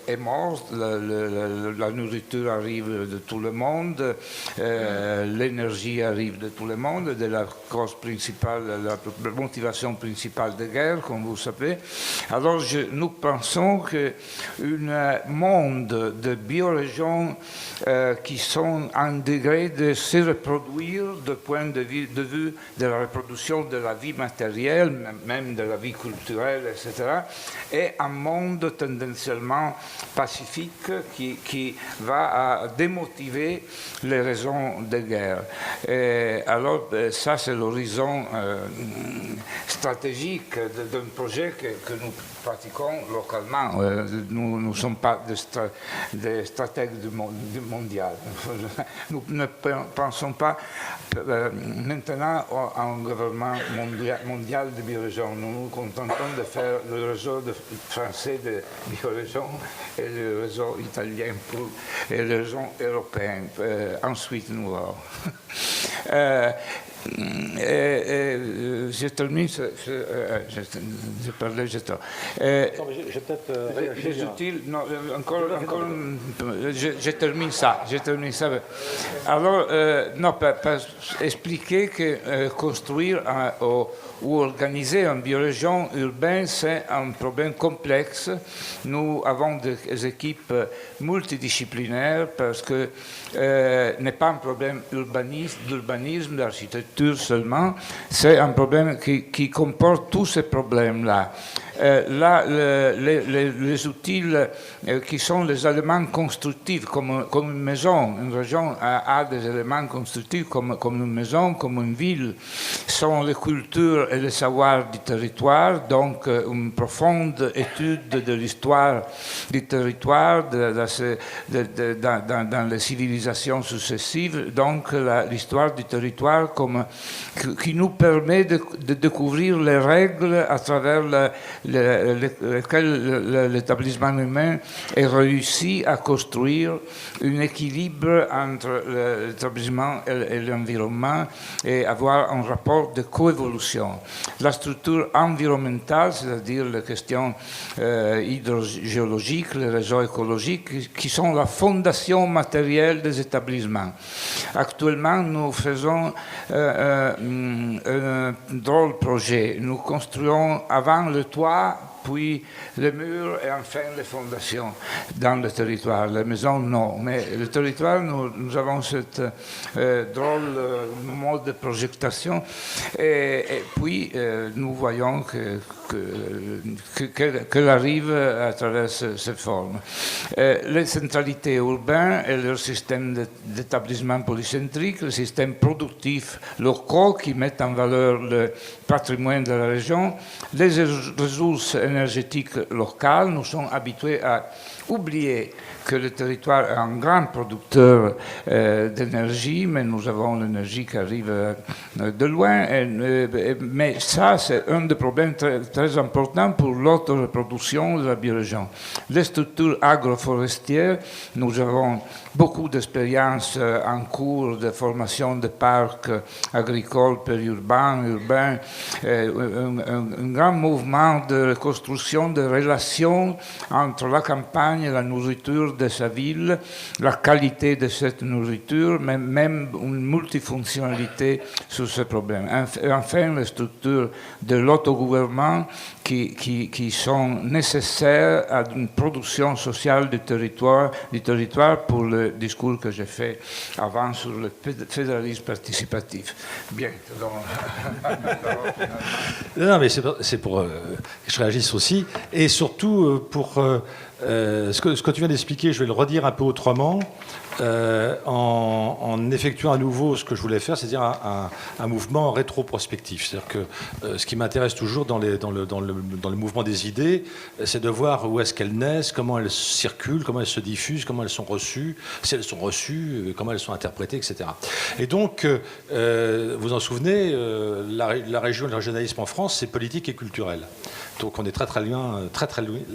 est morte, la nourriture arrive de tout le monde, l'énergie arrive de tout le monde, de la cause principale, la motivation principale de guerre, comme vous savez. Alors nous pensons qu'un monde de biorégions qui sont en degré de se reproduire du point de vue de la reproduction de la vie matérielle, même de la vie culturelle, etc., est un monde tendanciellement pacifique qui va à démotiver les raisons de guerre. Et alors, ça, c'est l'horizon stratégique d'un projet que nous pratiquons localement. Nous ne sommes pas des stratèges mondiaux. Nous ne pensons pas maintenant à un gouvernement mondial de biorégions. Nous nous contentons de faire le réseau français de biorégions et le réseau italien et le réseau européen. Ensuite, nous verrons. Je termine. Je parlais, je peut-être je termine ça. Alors, non, pour expliquer que construire ou organiser une biorégion urbaine, c'est un problème complexe. Nous avons des équipes multidisciplinaires parce que n'est pas un problème d'urbanisme, d'architecture seulement, c'est un problème qui comporte tous ces problèmes-là. Là, les outils qui sont les éléments constructifs, comme une maison, une région a des éléments constructifs comme une maison, comme une ville, sont les cultures et les savoirs du territoire, donc une profonde étude de l'histoire du territoire dans les civilisations successives, donc l'histoire du territoire qui nous permet de découvrir les règles à travers lesquels l'établissement humain est réussi à construire un équilibre entre l'établissement et l'environnement et avoir un rapport de coévolution. La structure environnementale, c'est-à-dire les questions hydrogéologiques, les réseaux écologiques, qui sont la fondation matérielle des établissements. Actuellement, nous faisons un drôle projet. Nous construisons avant le toit puis les murs et enfin les fondations dans le territoire. Les maisons, non. Mais le territoire, nous avons cette drôle mode de projection. Et puis, nous voyons qu'elle arrive à travers cette forme. Les centralités urbaines et leur système d'établissement polycentrique, le système productif locaux qui mettent en valeur le patrimoine de la région, les ressources énergétiques locales, nous sommes habitués à oublier que le territoire est un grand producteur d'énergie, mais nous avons l'énergie qui arrive de loin. Mais ça, c'est un des problèmes très, très importants pour l'autoreproduction de la biorégion. Les structures agroforestières, nous avons beaucoup d'expériences en cours de formation de parcs agricoles périurbains, urbains, un grand mouvement de reconstruction de relations entre la campagne et la nourriture de sa ville, la qualité de cette nourriture, mais même une multifonctionnalité sur ce problème. Enfin, les structures de l'autogouvernement qui sont nécessaires à une production sociale du territoire pour le discours que j'ai fait avant sur le fédéralisme participatif. Bien. Non, mais c'est pour que je réagisse aussi, et surtout pour ce que tu viens d'expliquer, je vais le redire un peu autrement, en effectuant à nouveau ce que je voulais faire, c'est-à-dire un mouvement rétro-prospectif. C'est-à-dire que ce qui m'intéresse toujours dans le mouvement des idées, c'est de voir où est-ce qu'elles naissent, comment elles circulent, comment elles se diffusent, comment elles sont reçues, si elles sont reçues, comment elles sont interprétées, etc. Et donc, vous en souvenez, la région et le régionalisme en France, c'est politique et culturel. Donc on est très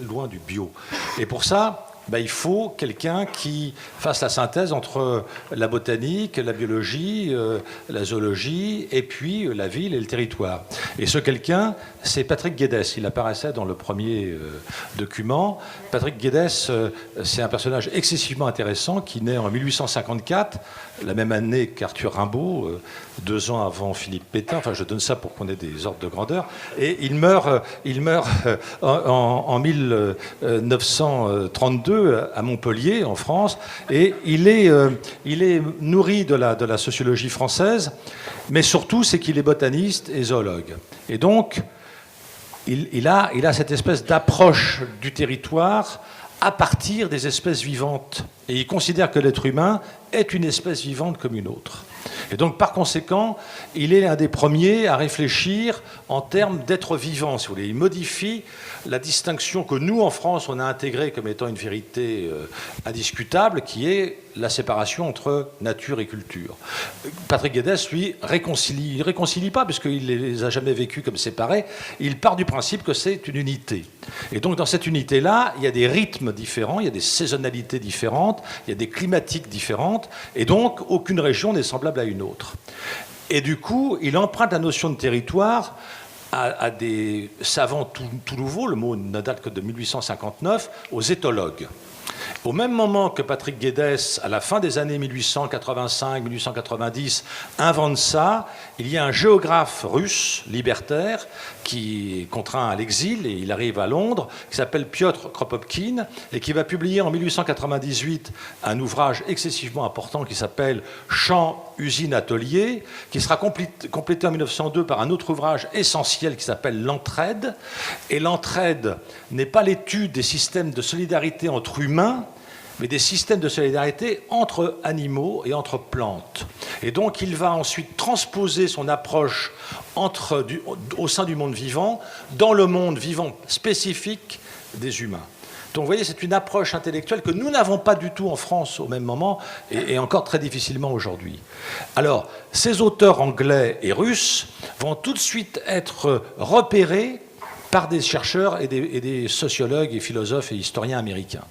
loin du bio. Et pour ça, il faut quelqu'un qui fasse la synthèse entre la botanique, la biologie, la zoologie, et puis la ville et le territoire. Et ce quelqu'un, c'est Patrick Guédès. Il apparaissait dans le premier document. Patrick Guédès, c'est un personnage excessivement intéressant qui naît en 1854, la même année qu'Arthur Rimbaud, 2 ans avant Philippe Pétain. Enfin, je donne ça pour qu'on ait des ordres de grandeur. Et il meurt en 1932 à Montpellier, en France. Et il est nourri de la sociologie française, mais surtout, c'est qu'il est botaniste et zoologue. Et donc, il a cette espèce d'approche du territoire à partir des espèces vivantes. Et il considère que l'être humain est une espèce vivante comme une autre. Et donc, par conséquent, il est l'un des premiers à réfléchir en termes d'être vivant, si vous voulez. Il modifie la distinction que nous, en France, on a intégrée comme étant une vérité indiscutable, qui est la séparation entre nature et culture. Patrick Guédès, lui, il réconcilie pas, puisqu'il ne les a jamais vécus comme séparés. Il part du principe que c'est une unité. Et donc, dans cette unité-là, il y a des rythmes différents, il y a des saisonnalités différentes, il y a des climatiques différentes, et donc, aucune région n'est semblable à une autre. Et du coup, il emprunte la notion de territoire à des savants tout nouveaux, le mot ne date que de 1859, aux éthologues. Au même moment que Patrick Guédès, à la fin des années 1885-1890, invente ça, il y a un géographe russe, libertaire, qui est contraint à l'exil, et il arrive à Londres, qui s'appelle Piotr Kropotkin, et qui va publier en 1898 un ouvrage excessivement important qui s'appelle « Champs, usines, ateliers », qui sera complété en 1902 par un autre ouvrage essentiel qui s'appelle « L'entraide ». Et l'entraide n'est pas l'étude des systèmes de solidarité entre humains, mais des systèmes de solidarité entre animaux et entre plantes. Et donc, il va ensuite transposer son approche au sein du monde vivant, dans le monde vivant spécifique des humains. Donc, vous voyez, c'est une approche intellectuelle que nous n'avons pas du tout en France au même moment, et encore très difficilement aujourd'hui. Alors, ces auteurs anglais et russes vont tout de suite être repérés par des chercheurs et des sociologues et philosophes et historiens américains.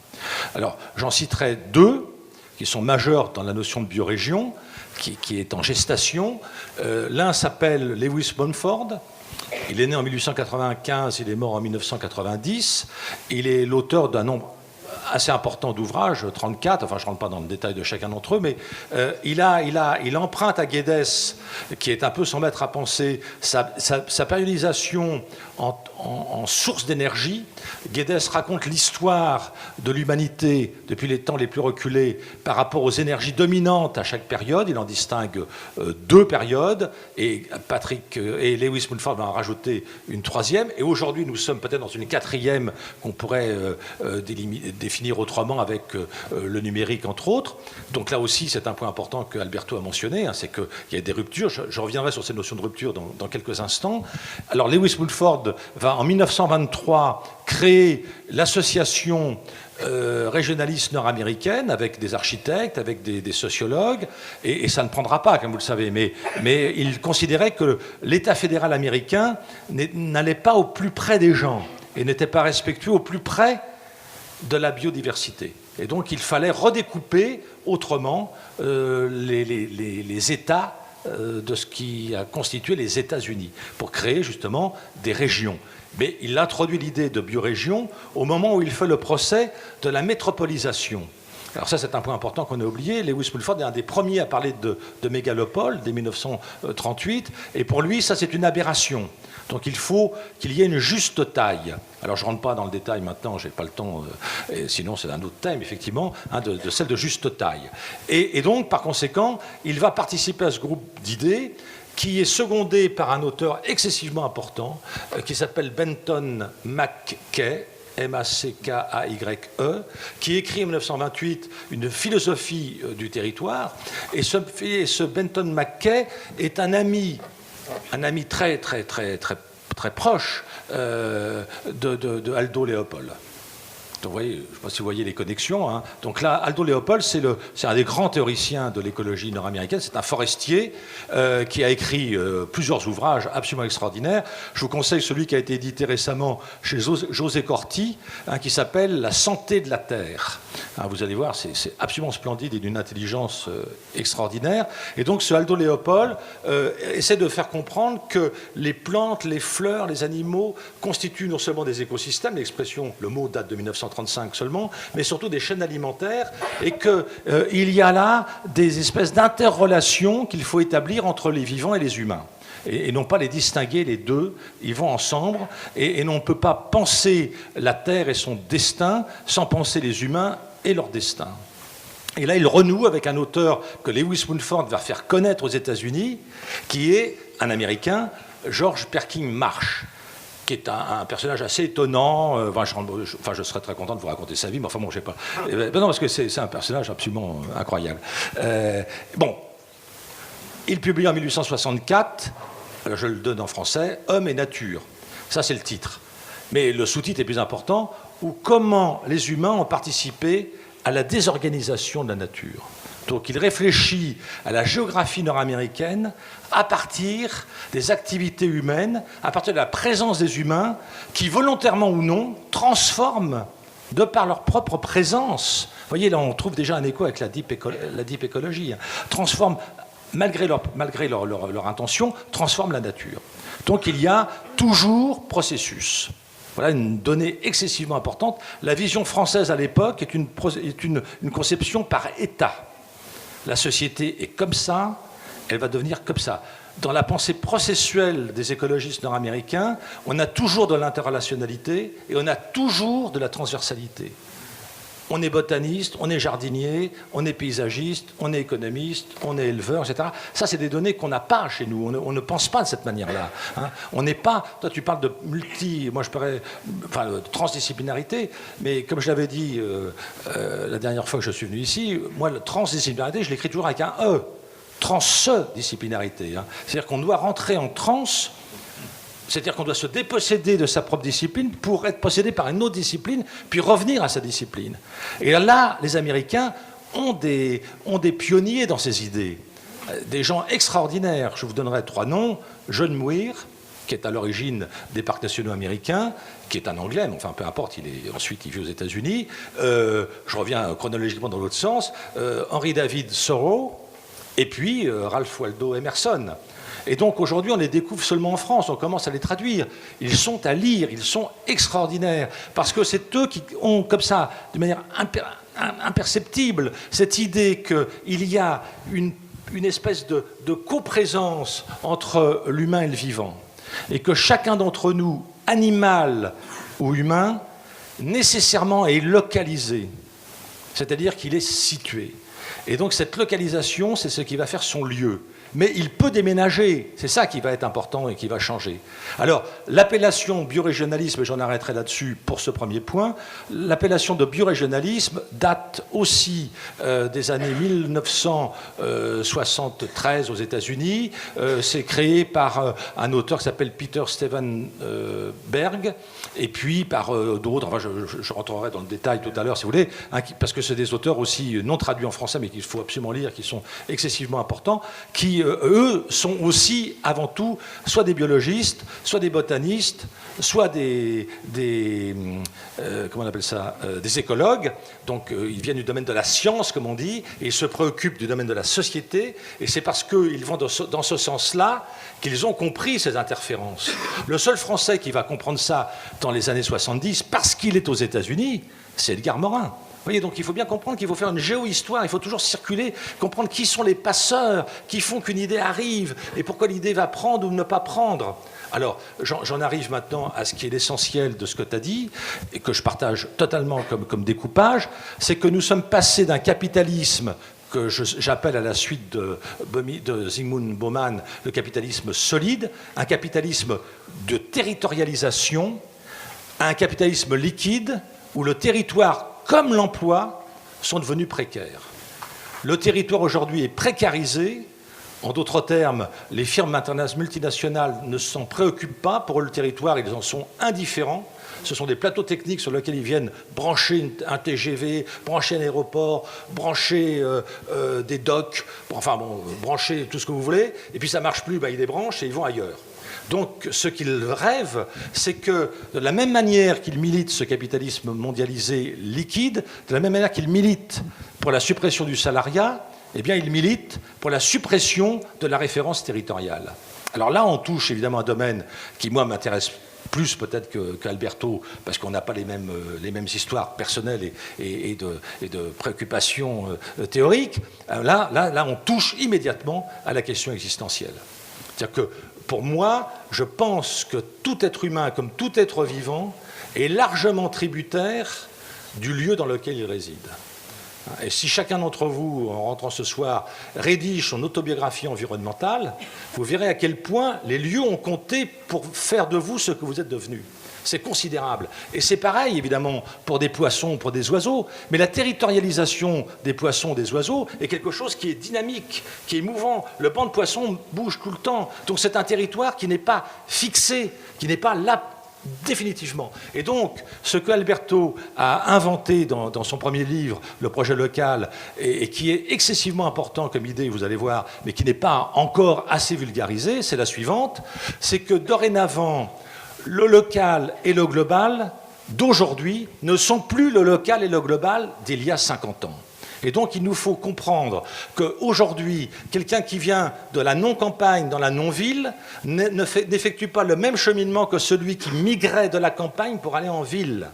Alors, j'en citerai 2 qui sont majeurs dans la notion de biorégion, qui est en gestation. L'un s'appelle Lewis Mumford. Il est né en 1895, il est mort en 1990. Il est l'auteur d'un nombre assez important d'ouvrages, 34, enfin je ne rentre pas dans le détail de chacun d'entre eux, mais il emprunte à Guedes, qui est un peu son maître à penser, sa périodisation en source d'énergie. Guedes raconte l'histoire de l'humanité depuis les temps les plus reculés par rapport aux énergies dominantes à chaque période. Il en distingue 2 périodes, et Patrick et Lewis Mumford vont en rajouter une 3e. Et aujourd'hui, nous sommes peut-être dans une 4e qu'on pourrait définir autrement avec le numérique, entre autres. Donc là aussi, c'est un point important que Alberto a mentionné, hein, c'est qu'il y a des ruptures. Je reviendrai sur ces notions de rupture dans quelques instants. Alors Lewis Mumford va en 1923 créer l'association régionaliste nord-américaine avec des architectes, avec des sociologues, et ça ne prendra pas, comme vous le savez, mais il considérait que l'État fédéral américain n'allait pas au plus près des gens et n'était pas respectueux au plus près de la biodiversité. Et donc il fallait redécouper autrement les États de ce qui a constitué les États-Unis, pour créer justement des régions. Mais il introduit l'idée de biorégion au moment où il fait le procès de la métropolisation. Alors ça, c'est un point important qu'on a oublié. Lewis Mumford est un des premiers à parler de mégalopole dès 1938, et pour lui, ça, c'est une aberration. Donc il faut qu'il y ait une juste taille. Alors je ne rentre pas dans le détail maintenant, je n'ai pas le temps, sinon c'est un autre thème, effectivement, hein, de celle de juste taille. Et donc, par conséquent, il va participer à ce groupe d'idées qui est secondé par un auteur excessivement important, qui s'appelle Benton McKay, M-A-C-K-A-Y-E, qui écrit en 1928 une philosophie du territoire. Et ce Benton McKay est un ami très proche de Aldo Leopold. Donc, vous voyez, je ne sais pas si vous voyez les connexions. Hein. Donc là, Aldo Leopold, c'est un des grands théoriciens de l'écologie nord-américaine. C'est un forestier qui a écrit plusieurs ouvrages absolument extraordinaires. Je vous conseille celui qui a été édité récemment chez José Corti, hein, qui s'appelle « La santé de la Terre ». Hein, vous allez voir, c'est absolument splendide et d'une intelligence extraordinaire. Et donc, ce Aldo Leopold essaie de faire comprendre que les plantes, les fleurs, les animaux constituent non seulement des écosystèmes, le mot date de 1935 seulement, mais surtout des chaînes alimentaires, et qu'il y a là des espèces d'interrelations qu'il faut établir entre les vivants et les humains. Et non pas les distinguer, les deux, ils vont ensemble, et on ne peut pas penser la Terre et son destin sans penser les humains et leur destin. Et là, il renoue avec un auteur que Lewis Mumford va faire connaître aux États-Unis, qui est un Américain, George Perkins Marsh, qui est un personnage assez étonnant. Je serais très content de vous raconter sa vie, mais enfin bon, je sais pas. Non, parce que c'est un personnage absolument incroyable. Il publie en 1864, alors je le donne en français, « Homme et nature ». Ça, c'est le titre. Mais le sous-titre est plus important, ou « Comment les humains ont participé à la désorganisation de la nature ». Donc il réfléchit à la géographie nord-américaine à partir des activités humaines, à partir de la présence des humains qui, volontairement ou non, transforment, de par leur propre présence, vous voyez, là on trouve déjà un écho avec la deep écologie, transforment, malgré leur intention, transforment la nature. Donc il y a toujours processus. Voilà une donnée excessivement importante. La vision française à l'époque est une conception par État. La société est comme ça, elle va devenir comme ça. Dans la pensée processuelle des écologistes nord-américains, on a toujours de l'interrelationnalité et on a toujours de la transversalité. On est botaniste, on est jardinier, on est paysagiste, on est économiste, on est éleveur, etc. Ça, c'est des données qu'on n'a pas chez nous. On ne pense pas de cette manière-là. Hein. On n'est pas... Toi, tu parles de de transdisciplinarité, mais comme je l'avais dit la dernière fois que je suis venu ici, moi, la transdisciplinarité, je l'écris toujours avec un E. Transdisciplinarité. Hein. C'est-à-dire qu'on doit rentrer en trans. C'est-à-dire qu'on doit se déposséder de sa propre discipline pour être possédé par une autre discipline, puis revenir à sa discipline. Et là, les Américains ont des pionniers dans ces idées, des gens extraordinaires. Je vous donnerai 3 noms. John Muir, qui est à l'origine des parcs nationaux américains, qui est un Anglais, mais enfin peu importe, ensuite il vit aux États-Unis. Je reviens chronologiquement dans l'autre sens. Henry David Thoreau, et puis Ralph Waldo Emerson. Et donc aujourd'hui, on les découvre seulement en France, on commence à les traduire. Ils sont à lire, ils sont extraordinaires, parce que c'est eux qui ont comme ça, de manière imperceptible, cette idée qu'il y a une espèce de coprésence entre l'humain et le vivant, et que chacun d'entre nous, animal ou humain, nécessairement est localisé, c'est-à-dire qu'il est situé. Et donc cette localisation, c'est ce qui va faire son lieu. Mais il peut déménager, c'est ça qui va être important et qui va changer. Alors, l'appellation biorégionalisme, et j'en arrêterai là-dessus pour ce premier point, l'appellation de biorégionalisme date aussi des années 1973 aux États-Unis. C'est créé par un auteur qui s'appelle Peter Stephen Berg, et puis par d'autres, enfin je rentrerai dans le détail tout à l'heure si vous voulez, hein, parce que c'est des auteurs aussi non traduits en français, mais qu'il faut absolument lire, qui sont excessivement importants, qui eux sont aussi avant tout soit des biologistes, soit des botanistes, soit des comment on appelle ça, des écologues. Donc ils viennent du domaine de la science, comme on dit, et ils se préoccupent du domaine de la société, et c'est parce qu'ils vont dans ce sens-là qu'ils ont compris ces interférences. Le seul Français qui va comprendre ça dans les années 70, parce qu'il est aux États-Unis, c'est Edgar Morin. Vous voyez, donc il faut bien comprendre qu'il faut faire une géohistoire, il faut toujours circuler, comprendre qui sont les passeurs qui font qu'une idée arrive et pourquoi l'idée va prendre ou ne pas prendre. Alors, j'en arrive maintenant à ce qui est l'essentiel de ce que tu as dit, et que je partage totalement comme découpage, c'est que nous sommes passés d'un capitalisme que j'appelle à la suite de Zygmunt Bauman le capitalisme solide, un capitalisme de territorialisation, à un capitalisme liquide où le territoire comme l'emploi sont devenus précaires. Le territoire aujourd'hui est précarisé. En d'autres termes, les firmes multinationales ne s'en préoccupent pas. Pour eux, le territoire, ils en sont indifférents. Ce sont des plateaux techniques sur lesquels ils viennent brancher un TGV, brancher un aéroport, brancher des docks, enfin bon, brancher tout ce que vous voulez. Et puis ça ne marche plus, ils débranchent et ils vont ailleurs. Donc, ce qu'ils rêvent, c'est que, de la même manière qu'ils militent ce capitalisme mondialisé liquide, de la même manière qu'ils militent pour la suppression du salariat, eh bien, ils militent pour la suppression de la référence territoriale. Alors là, on touche évidemment un domaine qui, moi, m'intéresse plus peut-être qu'Alberto, parce qu'on n'a pas les mêmes histoires personnelles et de préoccupations théoriques. Là, on touche immédiatement à la question existentielle. C'est-à-dire que, pour moi, je pense que tout être humain, comme tout être vivant, est largement tributaire du lieu dans lequel il réside. Et si chacun d'entre vous, en rentrant ce soir, rédige son autobiographie environnementale, vous verrez à quel point les lieux ont compté pour faire de vous ce que vous êtes devenu. C'est considérable. Et c'est pareil, évidemment, pour des poissons, pour des oiseaux. Mais la territorialisation des poissons, des oiseaux, est quelque chose qui est dynamique, qui est mouvant. Le banc de poissons bouge tout le temps. Donc c'est un territoire qui n'est pas fixé, qui n'est pas là définitivement. Et donc, ce que Alberto a inventé dans son premier livre, Le projet local, et qui est excessivement important comme idée, vous allez voir, mais qui n'est pas encore assez vulgarisé, c'est la suivante, c'est que dorénavant, le local et le global d'aujourd'hui ne sont plus le local et le global d'il y a 50 ans. Et donc, il nous faut comprendre qu'aujourd'hui, quelqu'un qui vient de la non-campagne dans la non-ville n'effectue pas le même cheminement que celui qui migrait de la campagne pour aller en ville.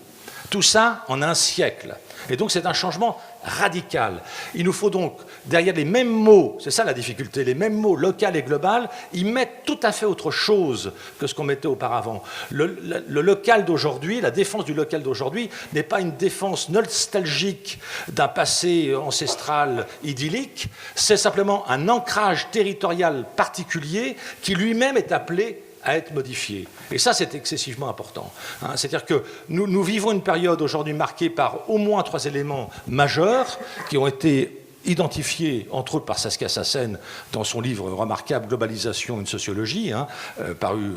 Tout ça en un siècle. Et donc, c'est un changement radical. Il nous faut donc, derrière les mêmes mots, c'est ça la difficulté, les mêmes mots local et global, y mettre tout à fait autre chose que ce qu'on mettait auparavant. Le local d'aujourd'hui, la défense du local d'aujourd'hui n'est pas une défense nostalgique d'un passé ancestral idyllique, c'est simplement un ancrage territorial particulier qui lui-même est appelé à être modifié. Et ça, c'est excessivement important. C'est-à-dire que nous vivons une période aujourd'hui marquée par au moins 3 éléments majeurs qui ont été identifiés, entre autres par Saskia Sassen dans son livre remarquable « Globalisation, une sociologie », paru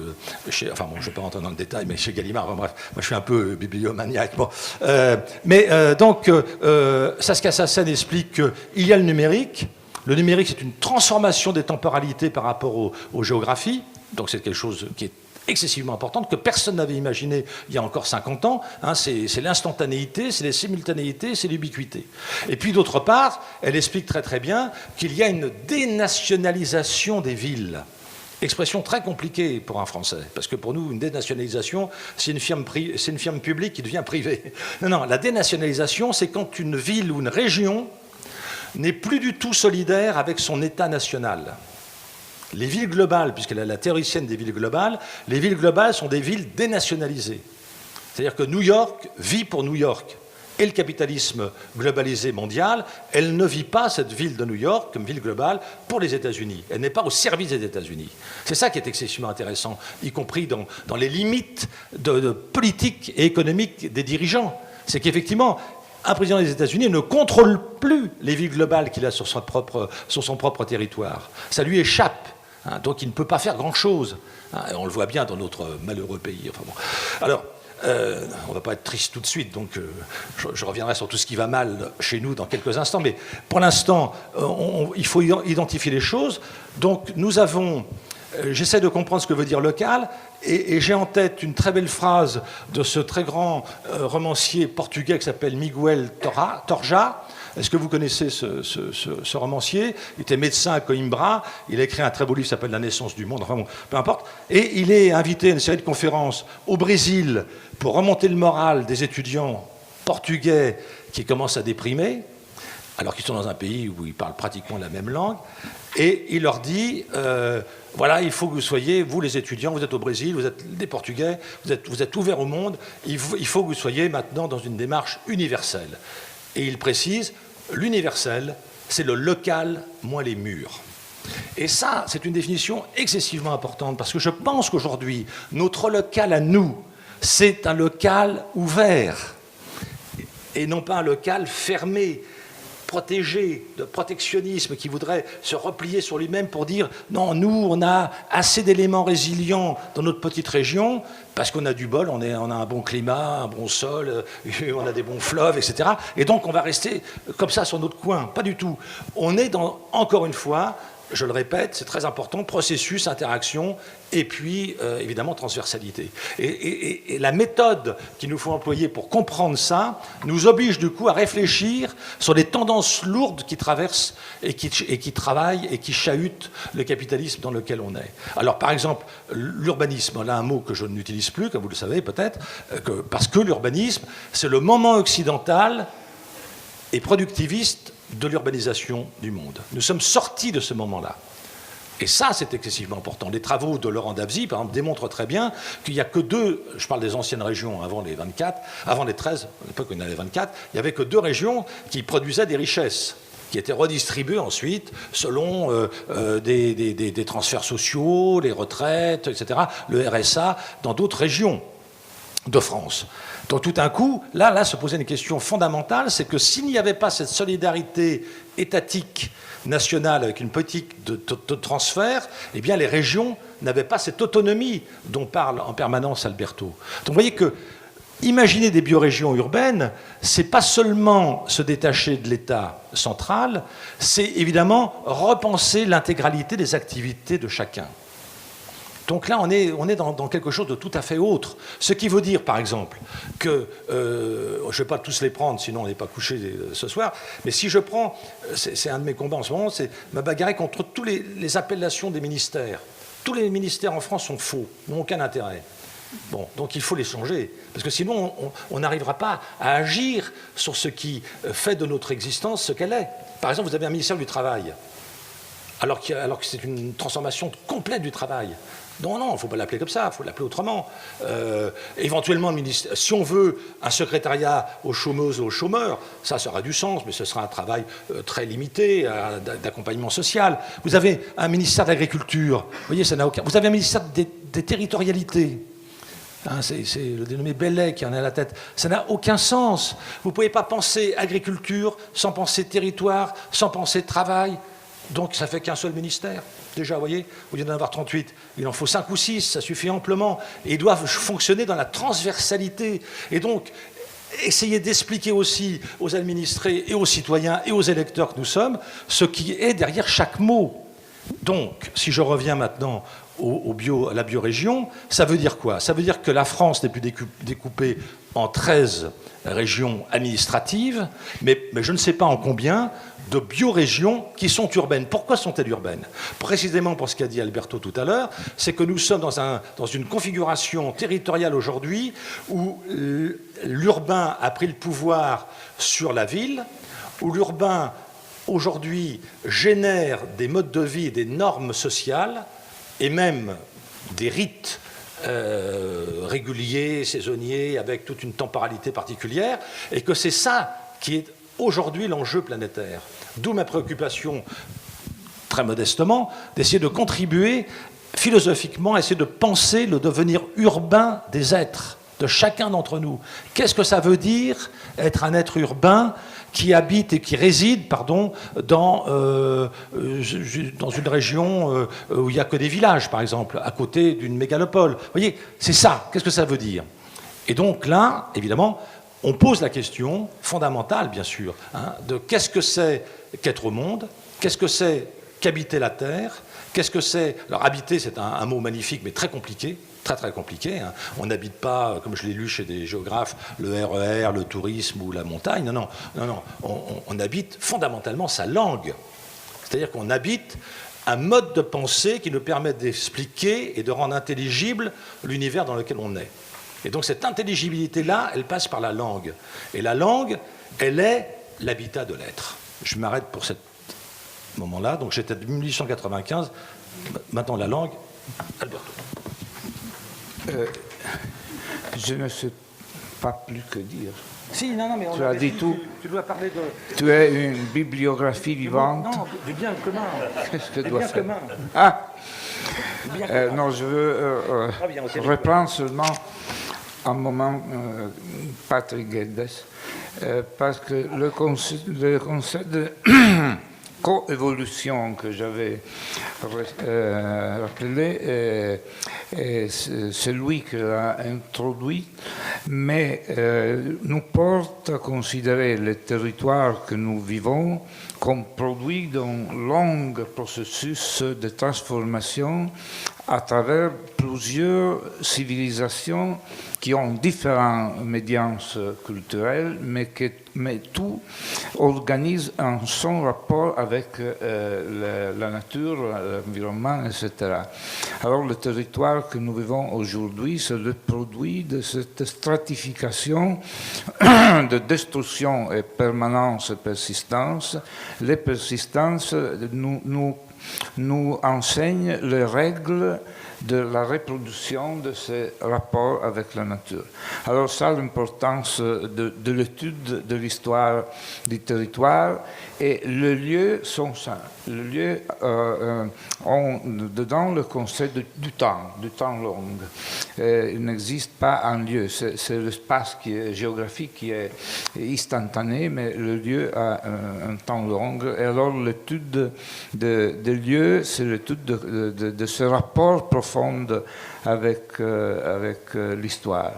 chez, enfin bon, je ne vais pas rentrer dans le détail, mais chez Gallimard, enfin, bref, moi je suis un peu bibliomaniaque. Bon. Donc, Saskia Sassen explique qu'il y a le numérique. Le numérique, c'est une transformation des temporalités par rapport aux géographies. Donc c'est quelque chose qui est excessivement important, que personne n'avait imaginé il y a encore 50 ans. C'est l'instantanéité, c'est les simultanéités, c'est l'ubiquité. Et puis d'autre part, elle explique très très bien qu'il y a une dénationalisation des villes. Expression très compliquée pour un Français, parce que pour nous, une dénationalisation, c'est une firme publique qui devient privée. Non, la dénationalisation, c'est quand une ville ou une région n'est plus du tout solidaire avec son État national. Les villes globales, puisqu'elle est la théoricienne des villes globales, les villes globales sont des villes dénationalisées. C'est-à-dire que New York vit pour New York. Et le capitalisme globalisé mondial, elle ne vit pas, cette ville de New York, comme ville globale, pour les États-Unis. Elle n'est pas au service des États-Unis. C'est ça qui est excessivement intéressant, y compris dans les limites de politique et économique des dirigeants. C'est qu'effectivement, un président des États-Unis ne contrôle plus les villes globales qu'il a sur son propre territoire. Ça lui échappe. Donc il ne peut pas faire grand-chose. On le voit bien dans notre malheureux pays. Enfin bon. Alors, on ne va pas être triste tout de suite, donc je reviendrai sur tout ce qui va mal chez nous dans quelques instants. Mais pour l'instant, il faut identifier les choses. Donc nous avons... J'essaie de comprendre ce que veut dire local, et j'ai en tête une très belle phrase de ce très grand romancier portugais qui s'appelle Miguel Torja. Est-ce que vous connaissez ce romancier? Il était médecin à Coimbra, il a écrit un très beau livre qui s'appelle La naissance du monde, enfin bon, peu importe. Et il est invité à une série de conférences au Brésil pour remonter le moral des étudiants portugais qui commencent à déprimer, alors qu'ils sont dans un pays où ils parlent pratiquement la même langue. Et il leur dit, voilà, il faut que vous soyez, vous les étudiants, vous êtes au Brésil, vous êtes des Portugais, vous êtes ouverts au monde, il faut que vous soyez maintenant dans une démarche universelle. Et il précise, l'universel, c'est le local moins les murs. Et ça, c'est une définition excessivement importante, parce que je pense qu'aujourd'hui, notre local à nous, c'est un local ouvert, et non pas un local fermé, protégé, de protectionnisme, qui voudrait se replier sur lui-même pour dire non, nous, on a assez d'éléments résilients dans notre petite région, parce qu'on a du bol, on a un bon climat, un bon sol, on a des bons fleuves, etc. Et donc, on va rester comme ça sur notre coin. Pas du tout. On est dans, encore une fois, je le répète, c'est très important, processus, interaction, et puis, évidemment, transversalité. Et la méthode qu'il nous faut employer pour comprendre ça nous oblige, du coup, à réfléchir sur les tendances lourdes qui traversent et qui travaillent et qui chahutent le capitalisme dans lequel on est. Alors, par exemple, l'urbanisme, là, un mot que je n'utilise plus, comme vous le savez peut-être, parce que l'urbanisme, c'est le moment occidental et productiviste de l'urbanisation du monde. Nous sommes sortis de ce moment-là. Et ça, c'est excessivement important. Les travaux de Laurent Davzy, par exemple, démontrent très bien qu'il n'y a que deux, je parle des anciennes régions avant les 24, avant les 13, à l'époque où il y en avait 24, il n'y avait que deux régions qui produisaient des richesses, qui étaient redistribuées ensuite selon des transferts sociaux, les retraites, etc., le RSA, dans d'autres régions de France. Donc tout d'un coup, là se posait une question fondamentale, c'est que s'il n'y avait pas cette solidarité étatique nationale avec une politique de transfert, eh bien les régions n'avaient pas cette autonomie dont parle en permanence Alberto. Donc vous voyez que imaginer des biorégions urbaines, c'est pas seulement se détacher de l'État central, c'est évidemment repenser l'intégralité des activités de chacun. Donc là, on est dans quelque chose de tout à fait autre. Ce qui veut dire, par exemple, que, je ne vais pas tous les prendre, sinon on n'est pas couché ce soir, mais si je prends, c'est un de mes combats en ce moment, c'est me bagarrer contre toutes les appellations des ministères. Tous les ministères en France sont faux, n'ont aucun intérêt. Bon, donc il faut les changer, parce que sinon on n'arrivera pas à agir sur ce qui fait de notre existence ce qu'elle est. Par exemple, vous avez un ministère du Travail, alors que c'est une transformation complète du travail. Non, il ne faut pas l'appeler comme ça, il faut l'appeler autrement. Éventuellement, si on veut un secrétariat aux chômeuses et aux chômeurs, ça aura du sens, mais ce sera un travail très limité, d'accompagnement social. Vous avez un ministère de l'Agriculture, vous voyez, ça n'a aucun... Vous avez un ministère des territorialités. C'est le dénommé Bellet qui en est à la tête. Ça n'a aucun sens. Vous ne pouvez pas penser agriculture sans penser territoire, sans penser travail. Donc ça ne fait qu'un seul ministère. Déjà, vous voyez, au lieu d'en avoir 38, il en faut 5 ou 6, ça suffit amplement. Et ils doivent fonctionner dans la transversalité. Et donc, essayer d'expliquer aussi aux administrés et aux citoyens et aux électeurs que nous sommes ce qui est derrière chaque mot. Donc, si je reviens maintenant à la biorégion, ça veut dire quoi? Ça veut dire que la France n'est plus découpée en 13 régions administratives, mais je ne sais pas en combien de biorégions qui sont urbaines. Pourquoi sont-elles urbaines? Précisément pour ce qu'a dit Alberto tout à l'heure, c'est que nous sommes dans une configuration territoriale aujourd'hui où l'urbain a pris le pouvoir sur la ville, où l'urbain aujourd'hui génère des modes de vie, des normes sociales et même des rites réguliers, saisonniers, avec toute une temporalité particulière, et que c'est ça qui est aujourd'hui l'enjeu planétaire. D'où ma préoccupation, très modestement, d'essayer de contribuer philosophiquement, à essayer de penser le devenir urbain des êtres, de chacun d'entre nous. Qu'est-ce que ça veut dire être un être urbain qui habite et qui réside, dans une région où il n'y a que des villages, par exemple, à côté d'une mégalopole. Vous voyez, c'est ça. Qu'est-ce que ça veut dire? Et donc là, évidemment, on pose la question fondamentale, bien sûr, de qu'est-ce que c'est qu'être au monde, qu'est-ce que c'est qu'habiter la Terre, qu'est-ce que c'est... Alors, habiter, c'est un mot magnifique, mais très compliqué. Très très compliqué. On n'habite pas, comme je l'ai lu chez des géographes, le RER, le tourisme ou la montagne. Non. On habite fondamentalement sa langue. C'est-à-dire qu'on habite un mode de pensée qui nous permet d'expliquer et de rendre intelligible l'univers dans lequel on est. Et donc cette intelligibilité-là, elle passe par la langue. Et la langue, elle est l'habitat de l'être. Je m'arrête pour ce moment-là. Donc j'étais en 1895. Maintenant la langue, Alberto. Je ne sais pas plus que dire. Si, non, mais tu as dit tout. Tu dois parler de... Tu es une bibliographie vivante. Non, du bien commun. Qu'est-ce que je dois faire? Commun. Non, je veux reprendre seulement un moment Patrick Guedes, parce que le concept de coévolution que j'avais rappelé, c'est lui qui l'a introduit, mais nous porte à considérer les territoires que nous vivons comme produits d'un long processus de transformation à travers plusieurs civilisations qui ont différents médiances culturelles, mais tout organise en son rapport avec la nature, l'environnement, etc. Alors le territoire que nous vivons aujourd'hui, c'est le produit de cette stratification de destruction et permanence et persistance. Les persistances nous enseignent les règles de la reproduction de ces rapports avec la nature. Alors ça, l'importance de l'étude de l'histoire du territoire, et le lieu sont ça. Le lieu ont dedans le concept du temps long. Il n'existe pas un lieu, c'est l'espace géographique qui est instantané, mais le lieu a un temps long. Et alors l'étude des lieux, c'est l'étude de ce rapport profond avec l'histoire.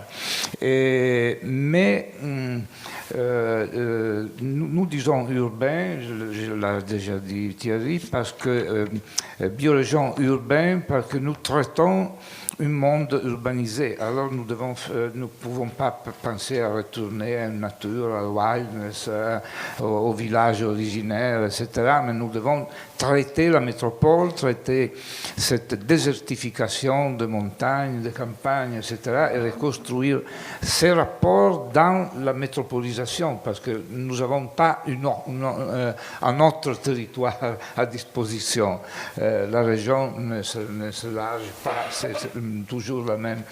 Mais nous disons urbain, je l'ai déjà dit Thierry, parce que biologiens urbains, parce que nous traitons un monde urbanisé. Alors nous ne pouvons pas penser à retourner à la nature, à wildness, au village originaire, etc. Mais nous devons traiter la métropole, traiter cette désertification de montagnes, de campagnes, etc. et reconstruire ces rapports dans la métropolisation, parce que nous n'avons pas un autre territoire à disposition. La région ne se large pas, c'est toujours la même.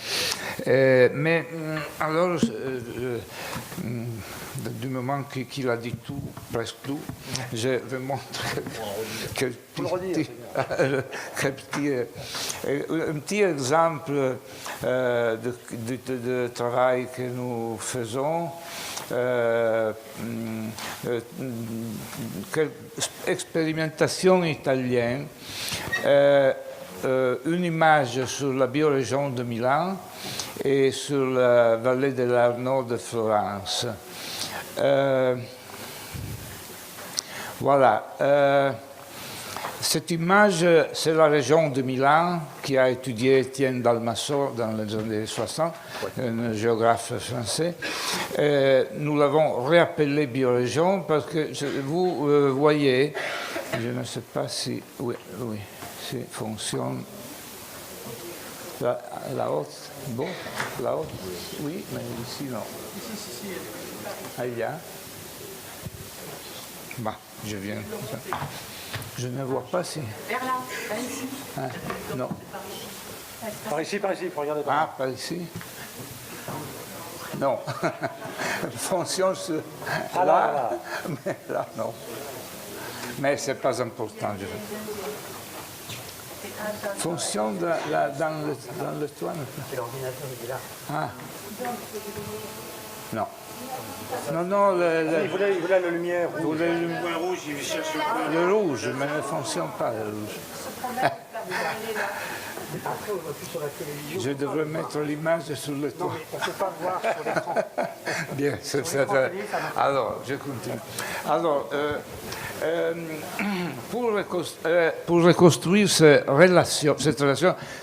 Mais alors, du moment qu'il a dit tout, presque tout, je vais montrer un petit exemple de travail que nous faisons. Expérimentation italienne, une image sur la biorégion de Milan et sur la vallée de l'Arno de Florence. Voilà. Cette image, c'est la région de Milan qui a étudié Étienne Dalmassor dans les années 60, un géographe français. Nous l'avons réappelé biorégion parce que vous voyez, je ne sais pas si, oui, si fonctionne. La haute, bon, la haute, oui, mais ici non. Aïe, bah, je viens. Je ne vois pas si. Vers là, par ici. Ah, non. Par ici, regardez. Ah, par ici. Non. Fonction sur. Là, mais là, non. Mais ce n'est pas important. Fonction dans le toit. C'est l'ordinateur, il est là. Ah. Non. Non, Il voulait la lumière rouge. Le point rouge, il cherche le rouge, mais ne fonctionne pas le rouge. Après, on voit plus sur la télévision. Je devrais mettre l'image sur le toit. Non, mais on ne peut pas voir sur l'écran. Bien, alors, je continue. Alors, pour reconstruire cette relation,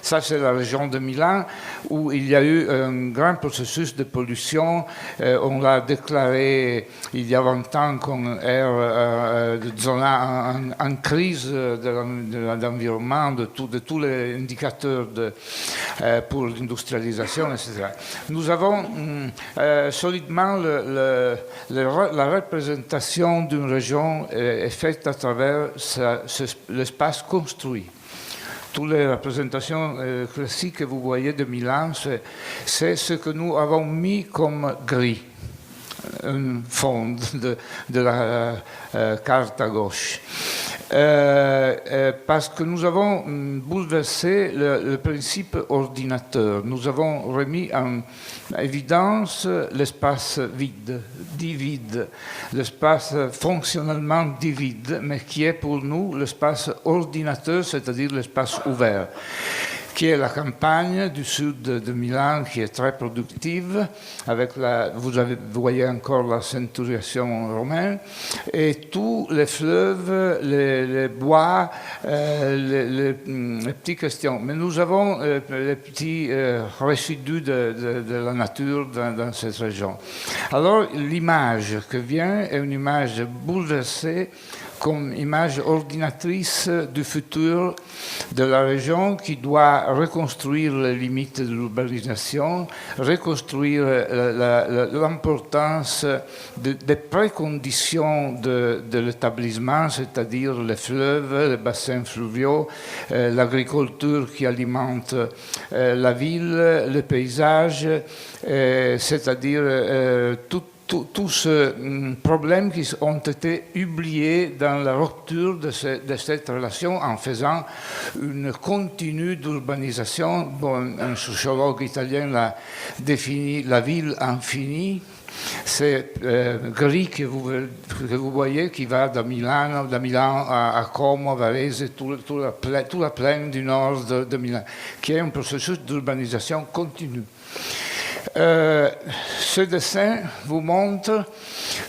ça c'est la région de Milan où il y a eu un grand processus de pollution. On l'a déclaré il y a 20 ans comme aire en crise de l'environnement, de tous les indicateurs pour l'industrialisation, etc. Nous avons solidement la représentation d'une région est faite à travers l'espace construit. Toutes les représentations classiques que vous voyez de Milan, c'est ce que nous avons mis comme gris, un fond de la carte à gauche. Parce que nous avons bouleversé le principe ordinateur. Nous avons remis en évidence l'espace vide, dit vide, l'espace fonctionnellement dit vide, mais qui est pour nous l'espace ordinateur, c'est-à-dire l'espace ouvert, qui est la campagne du sud de Milan, qui est très productive, avec vous voyez encore la centurisation romaine, et tous les fleuves, les bois, les petites questions. Mais nous avons les petits résidus de la nature dans cette région. Alors l'image que vient est une image bouleversée, comme image ordinatrice du futur de la région qui doit reconstruire les limites de l'urbanisation, reconstruire l'importance des préconditions de l'établissement, c'est-à-dire les fleuves, les bassins fluviaux, l'agriculture qui alimente la ville, le paysage, c'est-à-dire tous ces problèmes qui ont été oubliés dans la rupture de cette relation en faisant une continue d'urbanisation. Bon, un sociologue italien l'a défini, la ville infinie. C'est gris que vous voyez qui va de Milan à Como, Varese, toute la plaine du nord de Milan, qui est un processus d'urbanisation continue. Ce dessin vous montre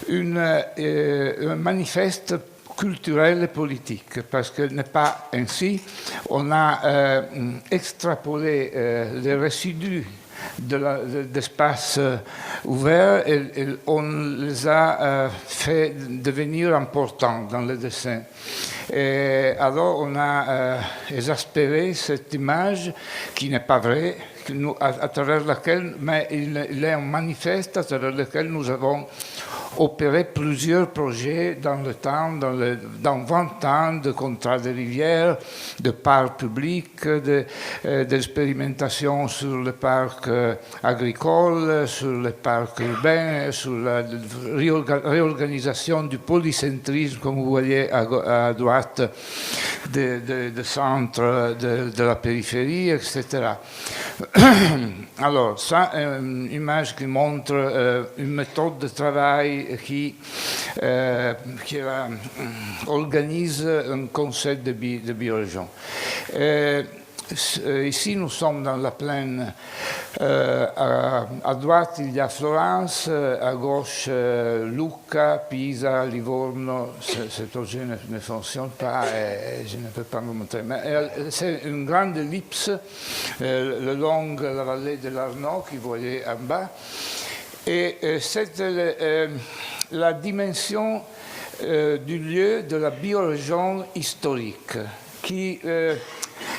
un manifeste culturel et politique, parce que n'est pas ainsi. On a extrapolé les résidus d'espace ouvert et on les a fait devenir importants dans le dessin. Et alors on a exaspéré cette image qui n'est pas vraie, à travers laquelle, mais il est un manifeste à travers lequel nous avons opéré plusieurs projets dans le temps, dans 20 ans de contrats de rivière, de parcs publics, d'expérimentations sur le parc agricole, sur le parc urbain, sur la réorganisation du polycentrisme, comme vous voyez à droite, des centres de la périphérie, etc. Alors, ça, est une image qui montre une méthode de travail qui organise un concept de biorégion. Ici, nous sommes dans la plaine. À droite, il y a Florence, à gauche, Lucca, Pisa, Livorno. Cet objet ne fonctionne pas et je ne peux pas le montrer. Mais c'est une grande ellipse le long de la vallée de l'Arno que vous voyez en bas. Et c'est la dimension du lieu de la biorégion historique qui...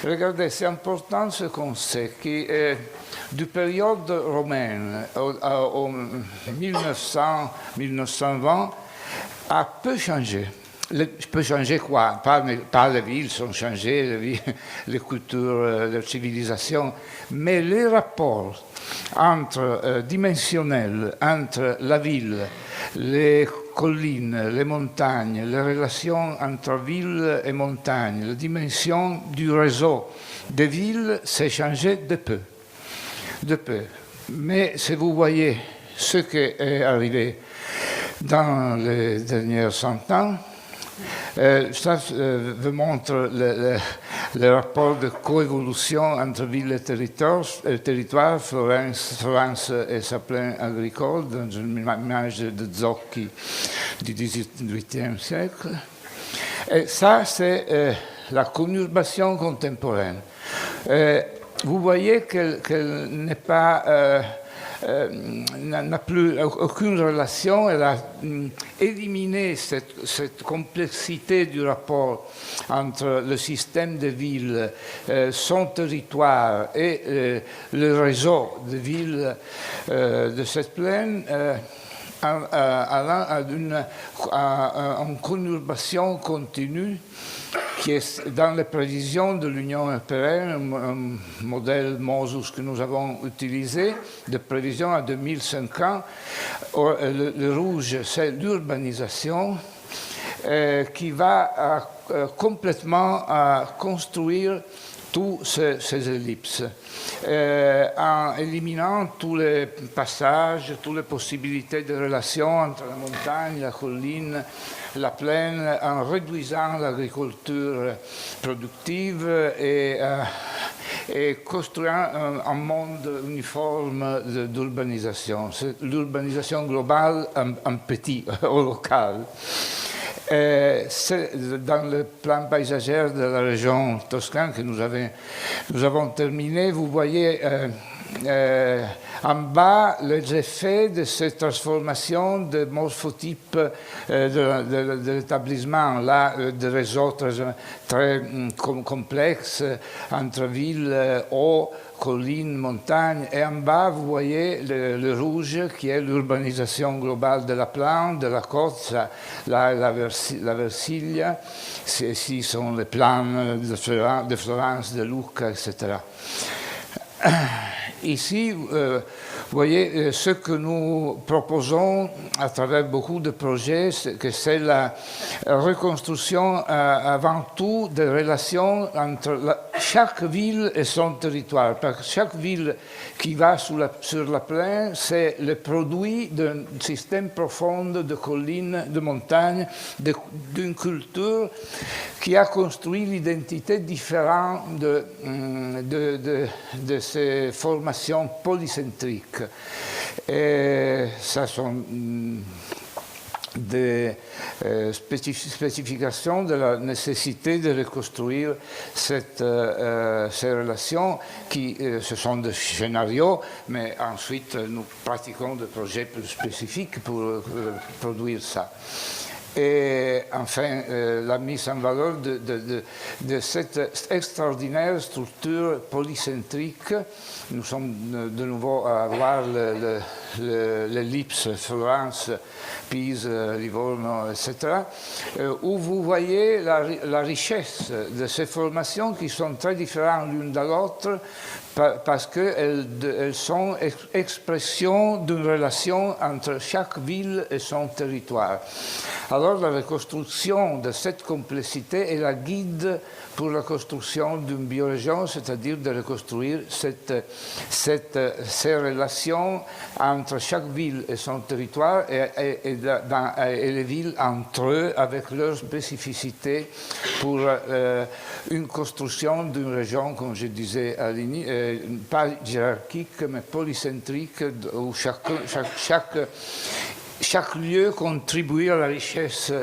regardez, c'est important ce qu'on sait, qui du période romaine au 1900-1920 a peu changé. Peut changer quoi? Pas les villes sont changées, les cultures, les civilisations, mais les rapports dimensionnels entre la ville, les collines, les montagnes, les relations entre ville et montagne, la dimension du réseau des villes s'est changé de peu. De peu. Mais si vous voyez ce qui est arrivé dans les derniers 100 ans, ça vous montre le rapport de coévolution entre ville et territoire, Florence et sa plaine agricole, dans une image de Zocchi du XVIIIe siècle. Et ça, c'est la conurbation contemporaine. Vous voyez qu'elle n'est pas... n'a plus aucune relation, elle a éliminé cette complexité du rapport entre le système de ville, son territoire et le réseau de villes de cette plaine, à une conurbation continue qui est dans les prévisions de l'Union européenne, un modèle MOSUS que nous avons utilisé, de prévision à 2050. Le rouge, c'est l'urbanisation qui va complètement construire tous ces ellipses, en éliminant tous les passages, toutes les possibilités de relations entre la montagne, la colline, la plaine, en réduisant l'agriculture productive et construisant un monde uniforme d'urbanisation. C'est l'urbanisation globale en petit, au local. Dans le plan paysagère de la région toscane que nous avons terminé, vous voyez en bas les effets de cette transformation de morphotype de l'établissement, là, des réseaux très complexes entre villes, eaux, collines, montagnes, et en bas, vous voyez le rouge qui est l'urbanisation globale de la plaine, de la côte, la Versilia, ici sont les plans de Florence, de Lucca, etc. Ici, vous voyez, ce que nous proposons à travers beaucoup de projets, c'est la reconstruction avant tout des relations entre chaque ville et son territoire. Parce que chaque ville qui va sur la plaine, c'est le produit d'un système profond de collines, de montagnes, d'une culture qui a construit l'identité différente de ces formations polycentriques. Et ça sont des spécifications de la nécessité de reconstruire ces relations qui ce sont des scénarios, mais ensuite nous pratiquons des projets plus spécifiques pour produire ça. Et enfin, la mise en valeur de cette extraordinaire structure polycentrique. Nous sommes de nouveau à voir l'ellipse Florence, Pise, Livorno, etc., où vous voyez la richesse de ces formations qui sont très différentes l'une de l'autre, parce qu'elles sont expression d'une relation entre chaque ville et son territoire. Alors la reconstruction de cette complexité est la guide pour la construction d'une biorégion, c'est-à-dire de reconstruire ces relations entre chaque ville et son territoire et les villes entre eux avec leurs spécificités pour une construction d'une région, comme je disais à l'initiative, pas hiérarchique mais polycentrique, où chaque lieu contribue à la richesse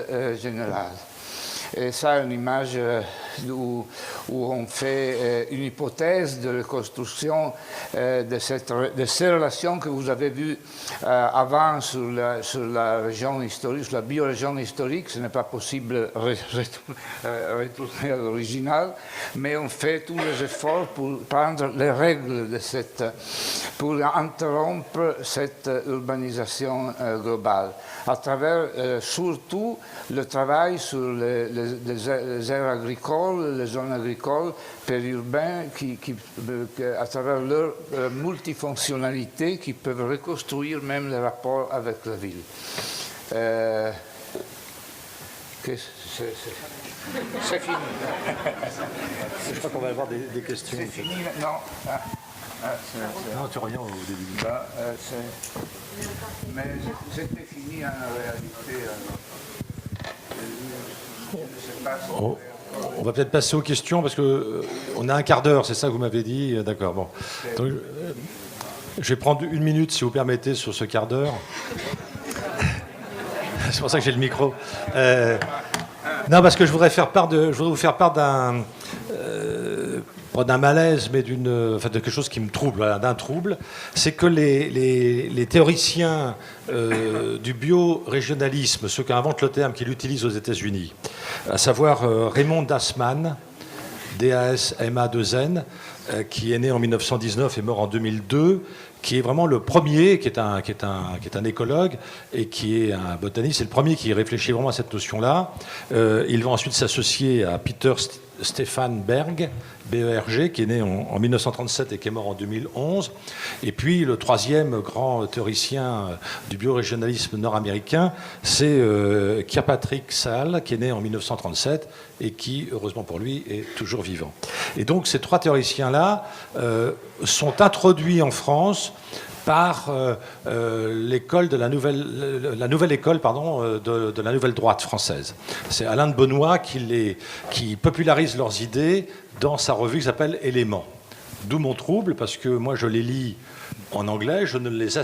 générale. Et ça, une image où on fait une hypothèse de reconstruction de ces relations que vous avez vues avant sur la région historique, sur la biorégion historique. Ce n'est pas possible de retourner à l'original, mais on fait tous les efforts pour prendre les règles de pour interrompre cette urbanisation globale, à travers surtout le travail sur les aires agricoles, les zones agricoles périurbaines, à travers leur multifonctionnalité, qui peuvent reconstruire même les rapports avec la ville. C'est fini. Je crois qu'on va avoir des questions. C'est fini maintenant. Non, tu reviens au début. Mais c'était fini en réalité. Je ne sais pas si On va peut-être passer aux questions parce qu'on a un quart d'heure, c'est ça que vous m'avez dit. D'accord, bon. Donc, je vais prendre 1 minute, si vous permettez, sur ce quart d'heure. C'est pour ça que j'ai le micro. Non, parce que je voudrais vous faire part d'un malaise, mais de quelque chose qui me trouble, voilà, d'un trouble. C'est que les théoriciens du biorégionalisme, ceux qui inventent le terme, qui l'utilisent aux États-Unis, à savoir Raymond Dasman, D-A-S-M-A-2-N, qui est né en 1919 et mort en 2002, qui est vraiment le premier, qui est un écologue et qui est un botaniste, c'est le premier qui réfléchit vraiment à cette notion-là. Il va ensuite s'associer à Peter Stefan Berg, B-E-R-G, qui est né en 1937 et qui est mort en 2011. Et puis le troisième grand théoricien du biorégionalisme nord-américain, c'est Kirkpatrick Sall, qui est né en 1937 et qui, heureusement pour lui, est toujours vivant. Et donc ces trois théoriciens-là sont introduits en France par l'école de la nouvelle école de la nouvelle droite française. C'est Alain de Benoît qui popularise leurs idées dans sa revue qui s'appelle Éléments. D'où mon trouble, parce que moi je les lis en anglais, je ne les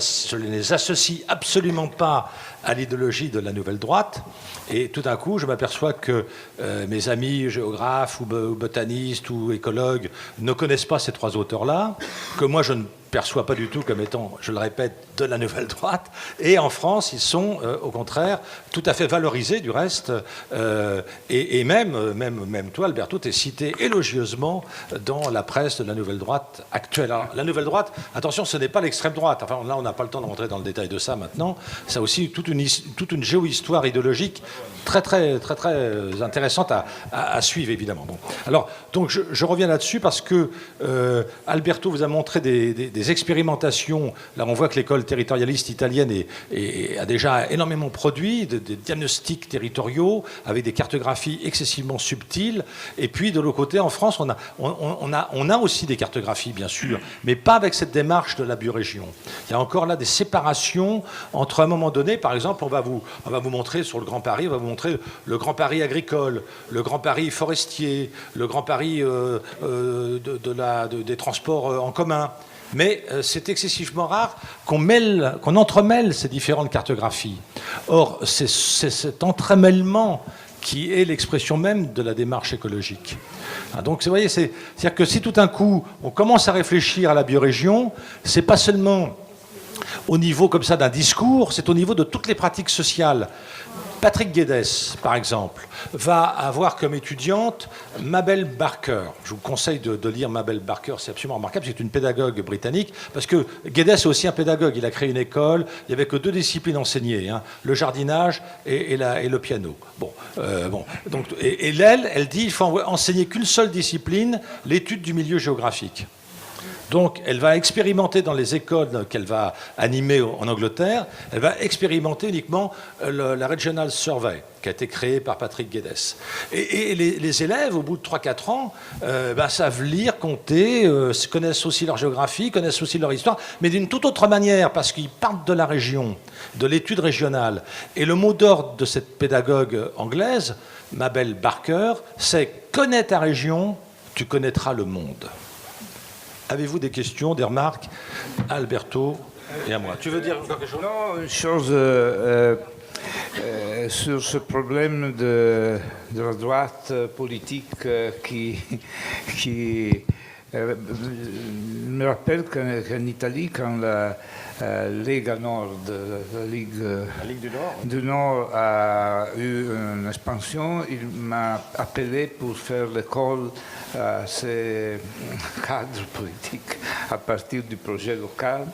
associe absolument pas à l'idéologie de la nouvelle droite, et tout d'un coup je m'aperçois que mes amis géographes ou botanistes ou écologues ne connaissent pas ces trois auteurs-là, que moi je ne perçois pas du tout comme étant, je le répète, de la nouvelle droite, et en France ils sont au contraire tout à fait valorisés du reste, et même toi Alberto, t'es cité élogieusement dans la presse de la nouvelle droite actuelle. Alors, la nouvelle droite, attention, ce n'est pas l'extrême droite, enfin là on n'a pas le temps de rentrer dans le détail de ça maintenant, ça a aussi toute une géohistoire idéologique très intéressante à suivre évidemment. Bon. Alors donc je reviens là-dessus parce que Alberto vous a montré des expérimentations. Là on voit que l'école territorialiste italienne a déjà énormément produit des diagnostics territoriaux avec des cartographies excessivement subtiles. Et puis de l'autre côté en France on a aussi des cartographies bien sûr, mais pas avec cette démarche de la biorégion. Il y a encore là des séparations entre, à un moment donné, par exemple, on va vous montrer sur le Grand Paris, on va vous montrer le Grand Paris agricole, le Grand Paris forestier, le Grand Paris des transports en commun. Mais c'est excessivement rare qu'on entremêle ces différentes cartographies. Or, c'est cet entremêlement qui est l'expression même de la démarche écologique. Donc, vous voyez, c'est-à-dire que si tout d'un coup, on commence à réfléchir à la biorégion, c'est pas seulement au niveau comme ça d'un discours, c'est au niveau de toutes les pratiques sociales. Patrick Guedes, par exemple, va avoir comme étudiante Mabel Barker. Je vous conseille de lire Mabel Barker, c'est absolument remarquable, c'est une pédagogue britannique, parce que Guedes est aussi un pédagogue, il a créé une école, il n'y avait que 2 disciplines enseignées, le jardinage et le piano. Donc, elle dit qu'il faut enseigner qu'une seule discipline, l'étude du milieu géographique. Donc, elle va expérimenter dans les écoles qu'elle va animer en Angleterre, elle va expérimenter uniquement la Regional Survey, qui a été créée par Patrick Guedes. Et les élèves, au bout de 3-4 ans, savent lire, compter, connaissent aussi leur géographie, connaissent aussi leur histoire, mais d'une toute autre manière, parce qu'ils partent de la région, de l'étude régionale. Et le mot d'ordre de cette pédagogue anglaise, Mabel Barker, c'est « connais ta région, tu connaîtras le monde ». Avez-vous des questions, des remarques à Alberto et à moi? Tu veux dire quelque chose? Non, une chose sur ce problème de la droite politique qui me rappelle qu'en Italie, quand la Lega Nord, la Ligue du Nord a eu une expansion, il m'a appelé pour faire l'école à ces cadres politiques à partir du projet local.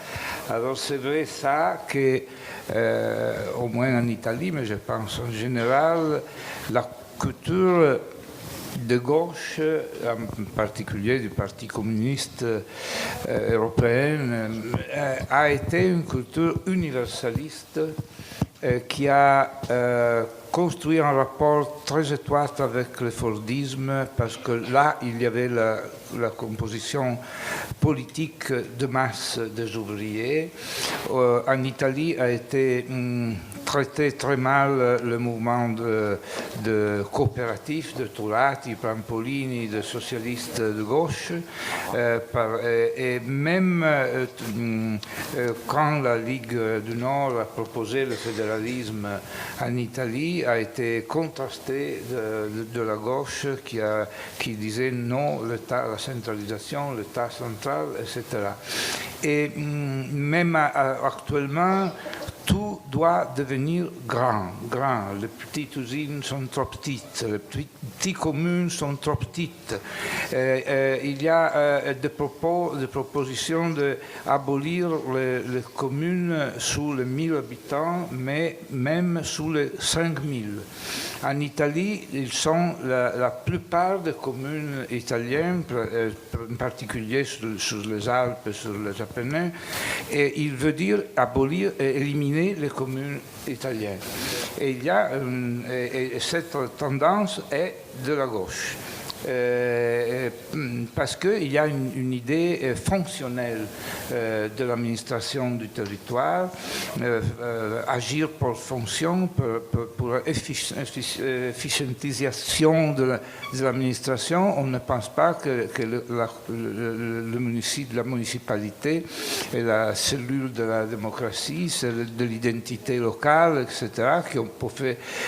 Alors c'est vrai ça que, au moins en Italie, mais je pense en général, la culture de gauche, en particulier du Parti communiste européen, a été une culture universaliste qui a construit un rapport très étroit avec le Fordisme, parce que là, il y avait la composition politique de masse des ouvriers. En Italie a été traité très mal le mouvement de coopératifs, de Turati, Prampolini, de socialistes de gauche. Et même quand la Ligue du Nord a proposé le fédéralisme en Italie, a été contrasté de la gauche qui disait non, l'État, la centralisation, l'État central, etc. Et même actuellement, tout doit devenir grand. Les petites usines sont trop petites, les petites communes sont trop petites. Il y a des propositions d'abolir les communes sous les 1000 habitants, mais même sous les 5000. En Italie, ils sont la plupart des communes italiennes, en particulier sur les Alpes et sur les Apennins, et il veut dire abolir et éliminer les communes italiennes. Et il y a cette tendance est de la gauche. Parce qu'il y a une idée fonctionnelle de l'administration du territoire, agir pour fonction, pour efficientisation de l'administration. On ne pense pas que le municipal, la municipalité est la cellule de la démocratie, c'est de l'identité locale, etc.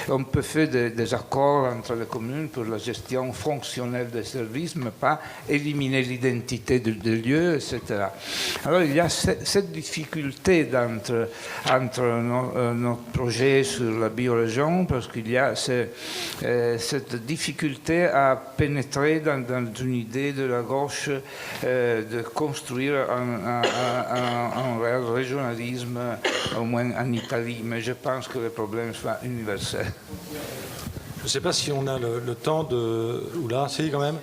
On peut faire des accords entre les communes pour la gestion fonctionnelle des services, mais pas éliminer l'identité des lieux, etc. Alors il y a cette difficulté entre notre projet sur la biorégion, parce qu'il y a cette difficulté à pénétrer dans une idée de la gauche de construire un réel régionalisme, au moins en Italie, mais je pense que le problème sera universel. Je ne sais pas si on a le temps de... Oula, si, quand même.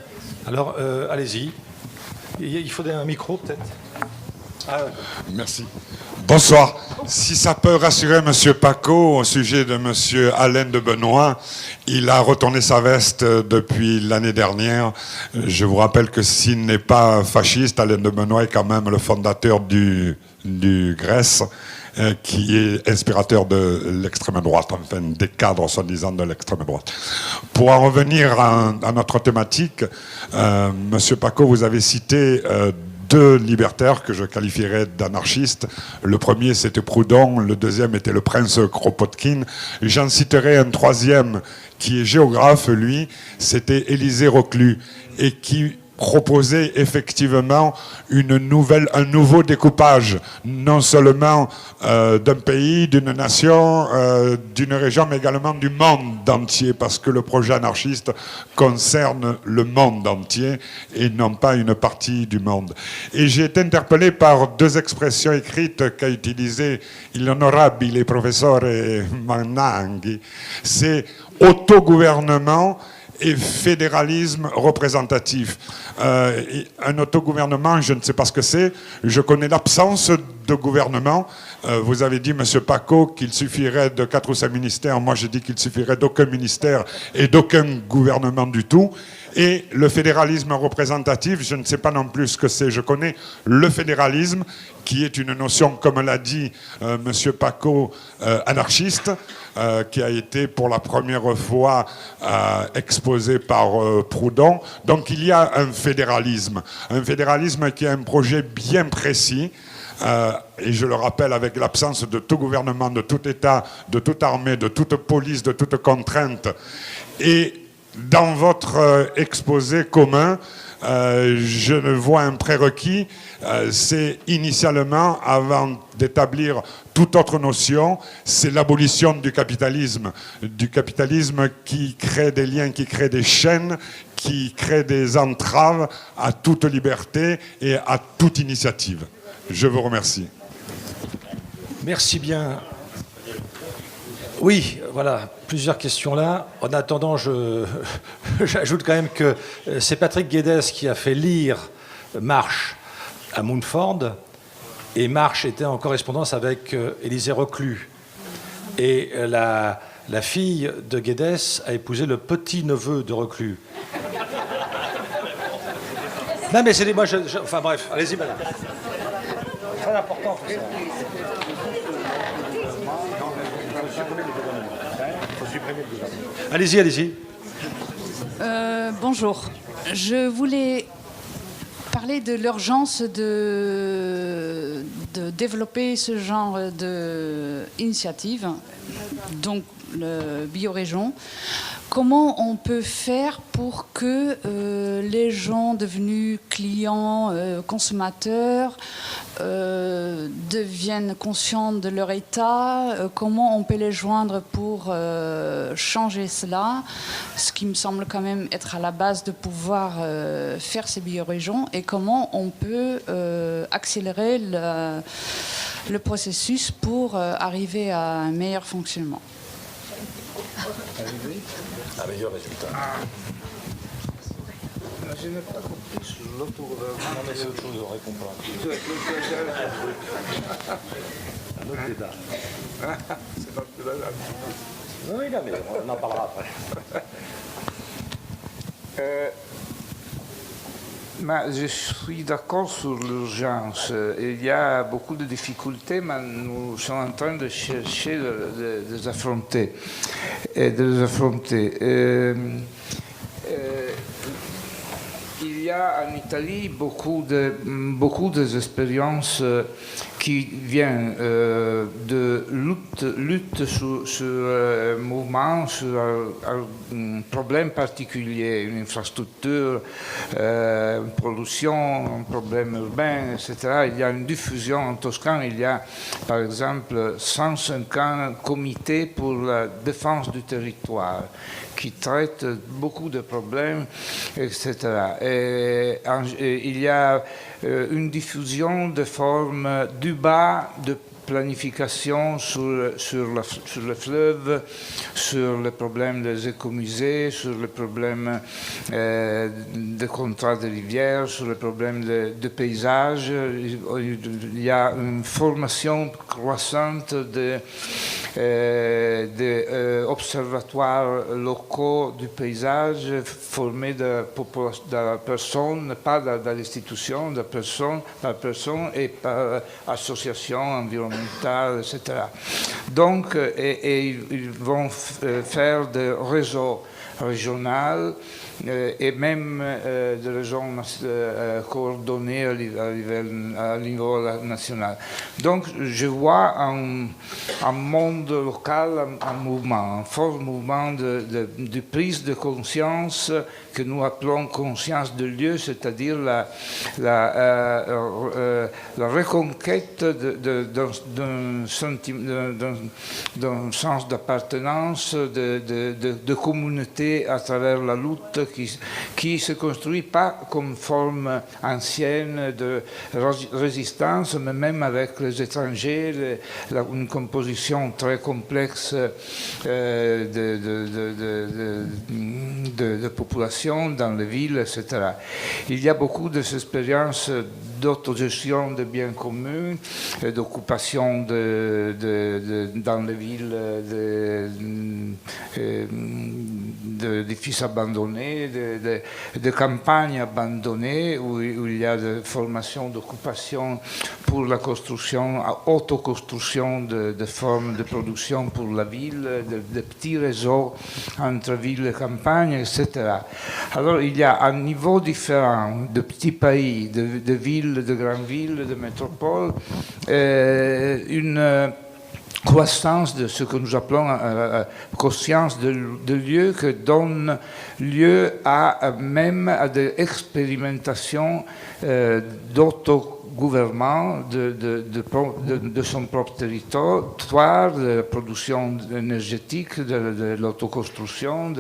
Alors, allez-y. Il faut un micro, peut-être. Merci. Bonsoir. Si ça peut rassurer M. Paco au sujet de M. Alain de Benoît, il a retourné sa veste depuis l'année dernière. Je vous rappelle que s'il n'est pas fasciste, Alain de Benoît est quand même le fondateur du Grèce, qui est inspirateur de l'extrême droite, enfin des cadres soi-disant de l'extrême droite. Pour en revenir à notre thématique, Monsieur Paco, vous avez cité deux libertaires que je qualifierais d'anarchistes. Le premier, c'était Proudhon, le deuxième était le prince Kropotkin. J'en citerai un troisième qui est géographe, lui, c'était Élisée Reclus, et qui proposait effectivement un nouveau découpage, non seulement d'un pays, d'une nation, d'une région, mais également du monde entier, parce que le projet anarchiste concerne le monde entier et non pas une partie du monde. Et j'ai été interpellé par deux expressions écrites qu'a utilisées l'honorable professeur Mannanghi. C'est autogouvernement et fédéralisme représentatif. Un autogouvernement, je ne sais pas ce que c'est. Je connais l'absence de gouvernement. Vous avez dit, M. Paco, qu'il suffirait de 4 ou 5 ministères. Moi, j'ai dit qu'il suffirait d'aucun ministère et d'aucun gouvernement du tout. Et le fédéralisme représentatif, je ne sais pas non plus ce que c'est. Je connais le fédéralisme, qui est une notion, comme l'a dit M. Paco, anarchiste, qui a été pour la première fois exposé par Proudhon. Donc il y a un fédéralisme qui a un projet bien précis. Et je le rappelle, avec l'absence de tout gouvernement, de tout État, de toute armée, de toute police, de toute contrainte. Et dans votre exposé commun, je vois un prérequis, c'est initialement, avant d'établir toute autre notion, c'est l'abolition du capitalisme qui crée des liens, qui crée des chaînes, qui crée des entraves à toute liberté et à toute initiative. Je vous remercie. Merci bien. Oui, voilà, plusieurs questions là. En attendant, j'ajoute quand même que c'est Patrick Guedes qui a fait lire Marche à Montford, et Marche était en correspondance avec Élisée Reclus. Et la fille de Guedes a épousé le petit-neveu de Reclus. Non mais c'est moi, enfin bref, allez-y madame. Très important tout ça. Allez-y, allez-y. Bonjour. Je voulais parler de l'urgence de développer ce genre d'initiative, donc le biorégion. Comment on peut faire pour que les gens devenus clients, consommateurs, deviennent conscients de leur état? Comment on peut les joindre pour changer cela? Ce qui me semble quand même être à la base de pouvoir faire ces biorégions. Et comment on peut accélérer le processus pour arriver à un meilleur fonctionnement? Un meilleur résultat. Je n'ai pas compris sur l'autogouvernement. Non, mais c'est autre chose, on répond pas. Un autre débat. C'est pas plus là. Oui, non, mais on en parlera après. Je suis d'accord sur l'urgence. Il y a beaucoup de difficultés, mais nous sommes en train de chercher de les affronter. Il y a en Italie beaucoup d'expériences qui viennent de lutte sur un mouvement, sur un problème particulier, une infrastructure, une pollution, un problème urbain, etc. Il y a une diffusion en Toscane. Il y a, par exemple, 150 comités pour la défense du territoire qui traitent beaucoup de problèmes, etc. Et il y a une diffusion de formes du bas de planification sur le fleuve, sur le problème des écomusées, sur le problème des contrats de rivière, sur le problème de paysage. Il y a une formation croissante d'observatoires locaux du paysage formés de personnes, pas de l'institution, de personnes, par personnes et par associations environnementales, etc. Donc, ils vont faire des réseaux régionaux et même des régions coordonnées à niveau national. Donc je vois un monde local, un mouvement, un fort mouvement de prise de conscience que nous appelons conscience de lieu, c'est-à-dire la la reconquête d'un sens d'appartenance, de communauté à travers la lutte qui se construit pas comme forme ancienne de résistance, mais même avec les étrangers, une composition très complexe de population dans les villes, etc. Il y a beaucoup d'expériences d'autogestion de biens communs, d'occupation dans les villes d'édifices abandonnés, de campagnes abandonnées où il y a de formations d'occupation pour la construction, autoconstruction de formes de production pour la ville, de petits réseaux entre villes et campagnes, etc. Alors il y a un niveau différent de petits pays, de villes, de grandes villes, de métropoles, une croissance de ce que nous appelons conscience de lieu qui donne lieu même à des expérimentations d'autogouvernement de son propre territoire, de la production énergétique, de l'autoconstruction,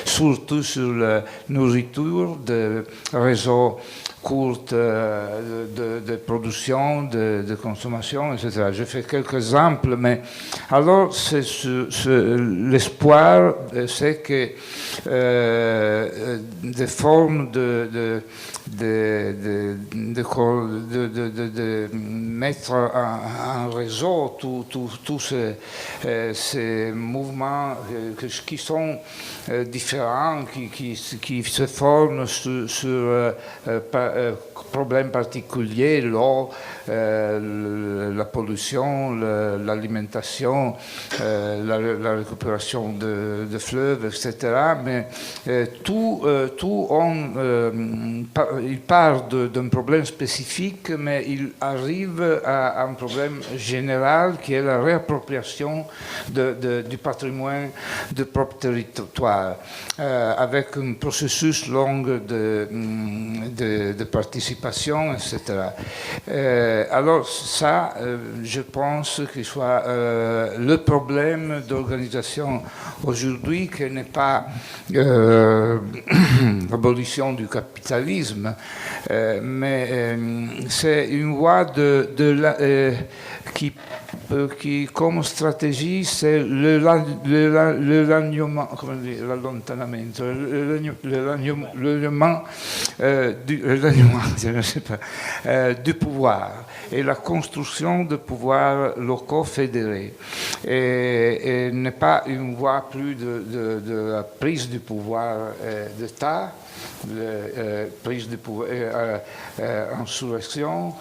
surtout sur la nourriture, de réseaux courts de production, de consommation, etc. Je fais quelques exemples, mais alors l'espoir, c'est que des formes de mettre en réseau tous ces mouvements qui sont différents, qui se forment sur problèmes particuliers, l'eau, la pollution, l'alimentation, la récupération de fleuves, etc. Mais il part d'un problème spécifique, mais il arrive à un problème général qui est la réappropriation du patrimoine de propre territoire, avec un processus long de participation, etc. Alors ça, je pense qu'il soit le problème d'organisation aujourd'hui, qui n'est pas l'abolition du capitalisme, mais c'est une voie qui, comme stratégie, c'est l'allontanamento, du pouvoir et la construction de pouvoirs locaux fédérés. Et n'est pas une voie plus de la prise du pouvoir d'État, prise de pouvoir, insurrection,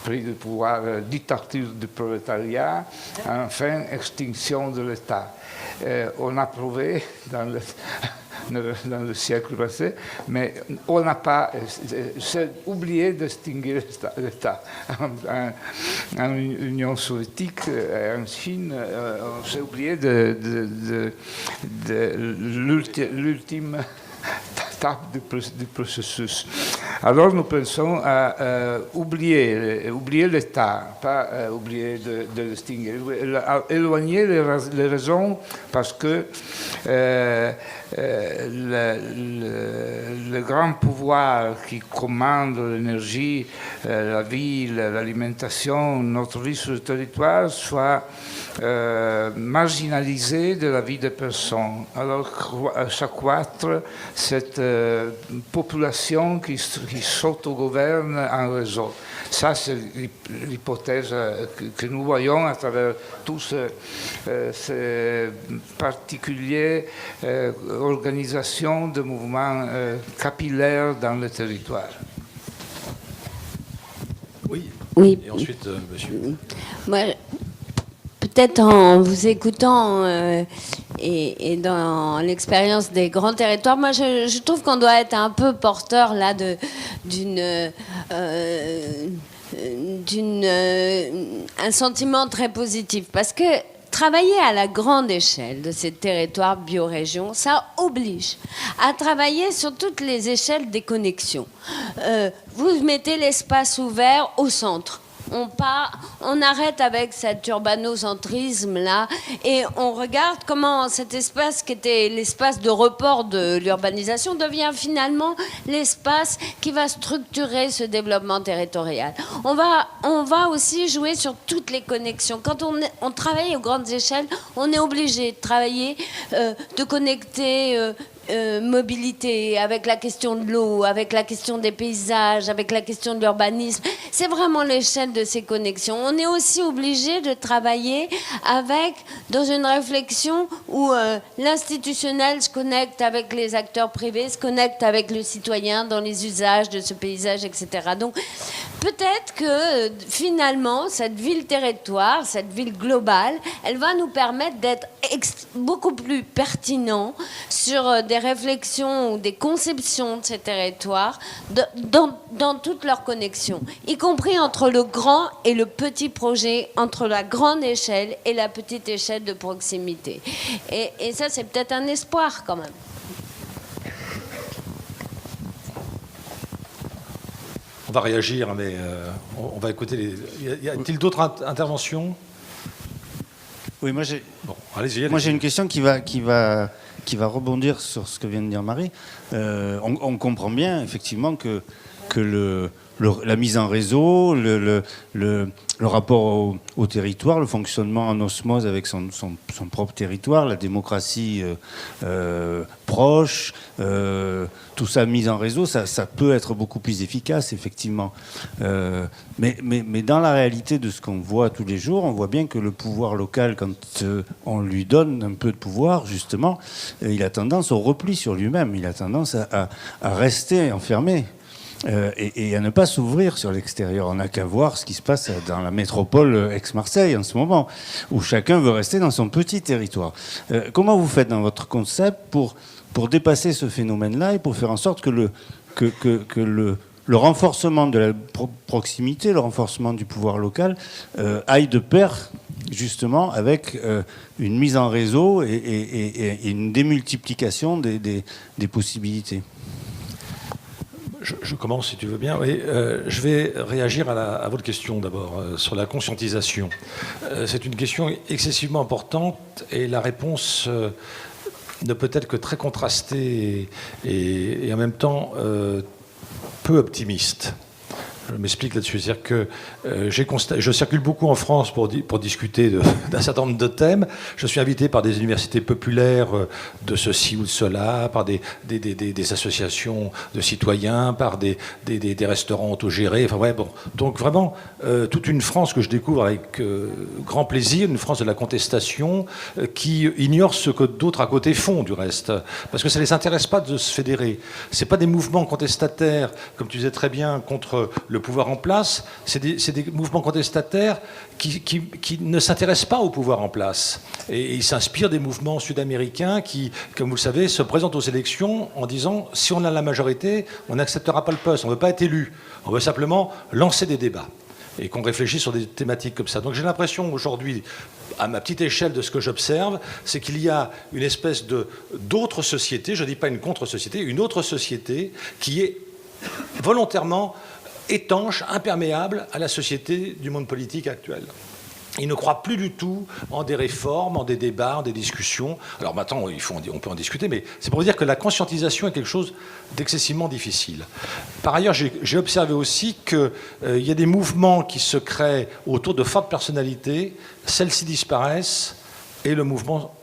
prise de pouvoir, dictature du prolétariat, enfin extinction de l'État. On a prouvé dans le siècle passé, mais on n'a pas oublié d'extinguer l'État. En Union soviétique, en Chine, on s'est oublié de l'ultime étape du processus. Alors nous pensons à oublier l'État, pas oublier de l'extinguer, éloigner les raisons parce que le grand pouvoir qui commande l'énergie, la ville, l'alimentation, notre vie sur le territoire soit marginalisé de la vie des personnes. Alors s'accroître cette population qui s'autogouverne en réseau. Ça, c'est l'hypothèse que nous voyons à travers tous ces particuliers organisations de mouvements capillaires dans le territoire. Oui. Et ensuite, monsieur. Moi, peut-être en vous écoutant et dans l'expérience des grands territoires, moi je trouve qu'on doit être un peu porteur là un sentiment très positif, parce que travailler à la grande échelle de ces territoires biorégions, ça oblige à travailler sur toutes les échelles des connexions. Vous mettez l'espace ouvert au centre. On arrête avec cet urbanocentrisme-là et on regarde comment cet espace qui était l'espace de report de l'urbanisation devient finalement l'espace qui va structurer ce développement territorial. On va aussi jouer sur toutes les connexions. Quand on travaille aux grandes échelles, on est obligé de travailler, de connecter mobilité, avec la question de l'eau, avec la question des paysages, avec la question de l'urbanisme. C'est vraiment l'échelle de ces connexions. On est aussi obligé de travailler dans une réflexion où l'institutionnel se connecte avec les acteurs privés, se connecte avec le citoyen dans les usages de ce paysage, etc. Donc peut-être que finalement, cette ville-territoire, cette ville globale, elle va nous permettre d'être beaucoup plus pertinents sur des réflexions ou des conceptions de ces territoires dans toutes leurs connexions, y compris entre le grand et le petit projet, entre la grande échelle et la petite échelle de proximité. Et ça, c'est peut-être un espoir quand même. On va réagir, mais on va écouter Y a-t-il d'autres interventions? Oui, moi j'ai. Bon, allez-y. Moi j'ai une question qui va rebondir sur ce que vient de dire Marie. On comprend bien effectivement que la mise en réseau, le rapport au territoire, le fonctionnement en osmose avec son propre territoire, la démocratie proche, tout ça mis en réseau, ça peut être beaucoup plus efficace, effectivement. Mais dans la réalité de ce qu'on voit tous les jours, on voit bien que le pouvoir local, quand on lui donne un peu de pouvoir, justement, il a tendance au repli sur lui-même, il a tendance à rester enfermé. Et à ne pas s'ouvrir sur l'extérieur. On n'a qu'à voir ce qui se passe dans la métropole Aix-Marseille en ce moment, où chacun veut rester dans son petit territoire. Comment vous faites dans votre concept pour dépasser ce phénomène-là et pour faire en sorte que le renforcement de la proximité, le renforcement du pouvoir local aille de pair justement avec une mise en réseau et une démultiplication des possibilités? Je commence, si tu veux bien. Oui, je vais réagir à votre question d'abord, sur la conscientisation. C'est une question excessivement importante et la réponse ne peut être que très contrastée et en même temps peu optimiste. Je m'explique là-dessus. C'est-à-dire que je circule beaucoup en France pour discuter d'un certain nombre de thèmes. Je suis invité par des universités populaires de ceci ou de cela, par des associations de citoyens, par des restaurants autogérés. Enfin, ouais, bon. Donc vraiment, toute une France que je découvre avec grand plaisir, une France de la contestation, qui ignore ce que d'autres à côté font, du reste. Parce que ça ne les intéresse pas de se fédérer. Ce n'est pas des mouvements contestataires, comme tu disais très bien, contre le pouvoir en place, c'est des mouvements contestataires qui ne s'intéressent pas au pouvoir en place. Et ils s'inspirent des mouvements sud-américains qui, comme vous le savez, se présentent aux élections en disant si on a la majorité, on n'acceptera pas le poste, on ne veut pas être élu, on veut simplement lancer des débats et qu'on réfléchisse sur des thématiques comme ça. Donc j'ai l'impression aujourd'hui, à ma petite échelle de ce que j'observe, c'est qu'il y a une espèce d'autre société, je ne dis pas une contre-société, une autre société qui est volontairement étanche, imperméable à la société du monde politique actuel. Ils ne croient plus du tout en des réformes, en des débats, en des discussions. Alors maintenant, on peut en discuter, mais c'est pour vous dire que la conscientisation est quelque chose d'excessivement difficile. Par ailleurs, j'ai observé aussi qu'il y a des mouvements qui se créent autour de fortes personnalités, celles-ci disparaissent et le mouvement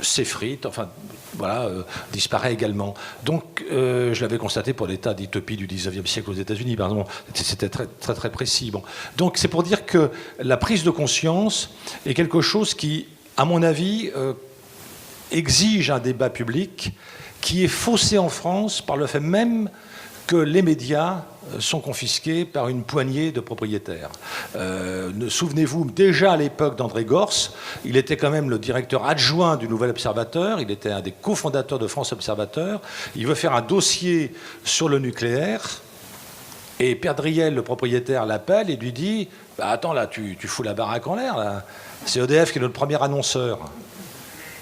s'effrite, enfin voilà, disparaît également. Donc je l'avais constaté pour l'état d'utopie du 19e siècle aux États-Unis, pardon, c'était très, très, très précis. Bon. Donc c'est pour dire que la prise de conscience est quelque chose qui, à mon avis, exige un débat public qui est faussé en France par le fait même que les médias sont confisqués par une poignée de propriétaires. Souvenez-vous, déjà à l'époque d'André Gorce, il était quand même le directeur adjoint du Nouvel Observateur, il était un des cofondateurs de France Observateur, il veut faire un dossier sur le nucléaire, Et Perdriel, le propriétaire, l'appelle et lui dit « Bah, attends, là, tu fous la baraque en l'air, là. C'est EDF qui est notre premier annonceur. »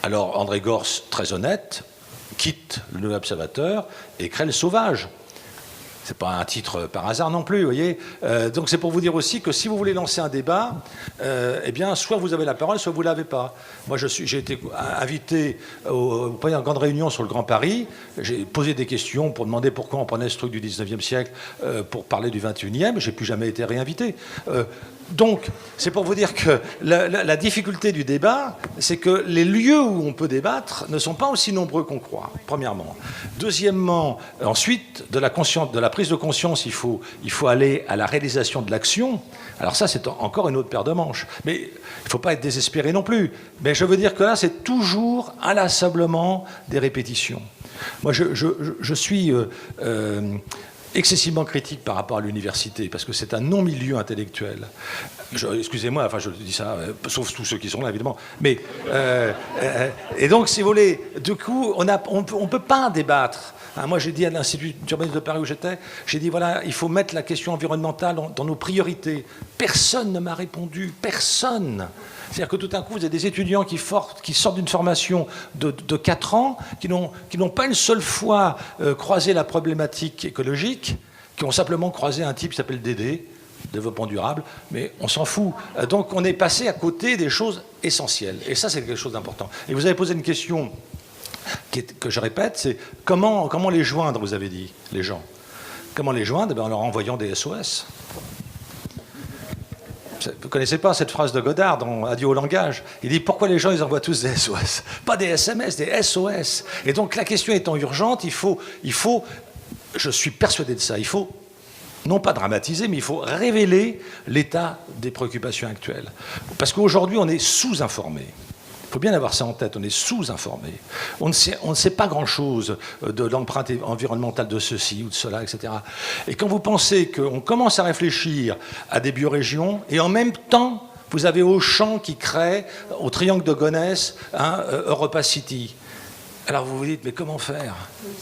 Alors André Gors, très honnête, quitte le Nouvel Observateur et crée Le Sauvage. C'est pas un titre par hasard non plus, vous voyez. Donc c'est pour vous dire aussi que si vous voulez lancer un débat, eh bien, soit vous avez la parole, soit vous ne l'avez pas. Moi, j'ai été invité au premier grande réunion sur le Grand Paris. J'ai posé des questions pour demander pourquoi on prenait ce truc du 19e siècle pour parler du 21e. J'ai plus jamais été réinvité. Donc, c'est pour vous dire que la difficulté du débat, c'est que les lieux où on peut débattre ne sont pas aussi nombreux qu'on croit, premièrement. Deuxièmement, ensuite, de la prise de conscience, il faut aller à la réalisation de l'action. Alors ça, c'est encore une autre paire de manches. Mais il ne faut pas être désespéré non plus. Mais je veux dire que là, c'est toujours inlassablement des répétitions. Moi, je suis... excessivement critique par rapport à l'université, parce que c'est un non-milieu intellectuel. Excusez-moi, enfin je dis ça, sauf tous ceux qui sont là, évidemment. Mais, et donc, si vous voulez, du coup, on ne peut pas débattre. Moi, j'ai dit à l'Institut d'urbanisme de Paris où j'étais, j'ai dit, voilà, il faut mettre la question environnementale dans nos priorités. Personne ne m'a répondu, personne. C'est-à-dire que tout d'un coup, vous avez des étudiants qui sortent d'une formation de 4 ans, qui n'ont pas une seule fois croisé la problématique écologique, qui ont simplement croisé un type qui s'appelle Dédé, développement durable, mais on s'en fout. Donc on est passé à côté des choses essentielles. Et ça, c'est quelque chose d'important. Et vous avez posé une question que je répète, c'est comment les joindre, vous avez dit, les gens. Comment les joindre? En leur envoyant des SOS. Vous ne connaissez pas cette phrase de Godard dans Adieu au langage? Il dit pourquoi les gens ils envoient tous des SOS? Pas des SMS, des SOS. Et donc la question étant urgente, il faut, je suis persuadé de ça, il faut non pas dramatiser, mais il faut révéler l'état des préoccupations actuelles. Parce qu'aujourd'hui, on est sous-informé. Il faut bien avoir ça en tête, on est sous-informé. On ne sait pas grand-chose de l'empreinte environnementale de ceci ou de cela, etc. Et quand vous pensez qu'on commence à réfléchir à des biorégions, et en même temps, vous avez Auchan qui crée, au triangle de Gonesse, Europa City. Alors vous vous dites, mais comment faire?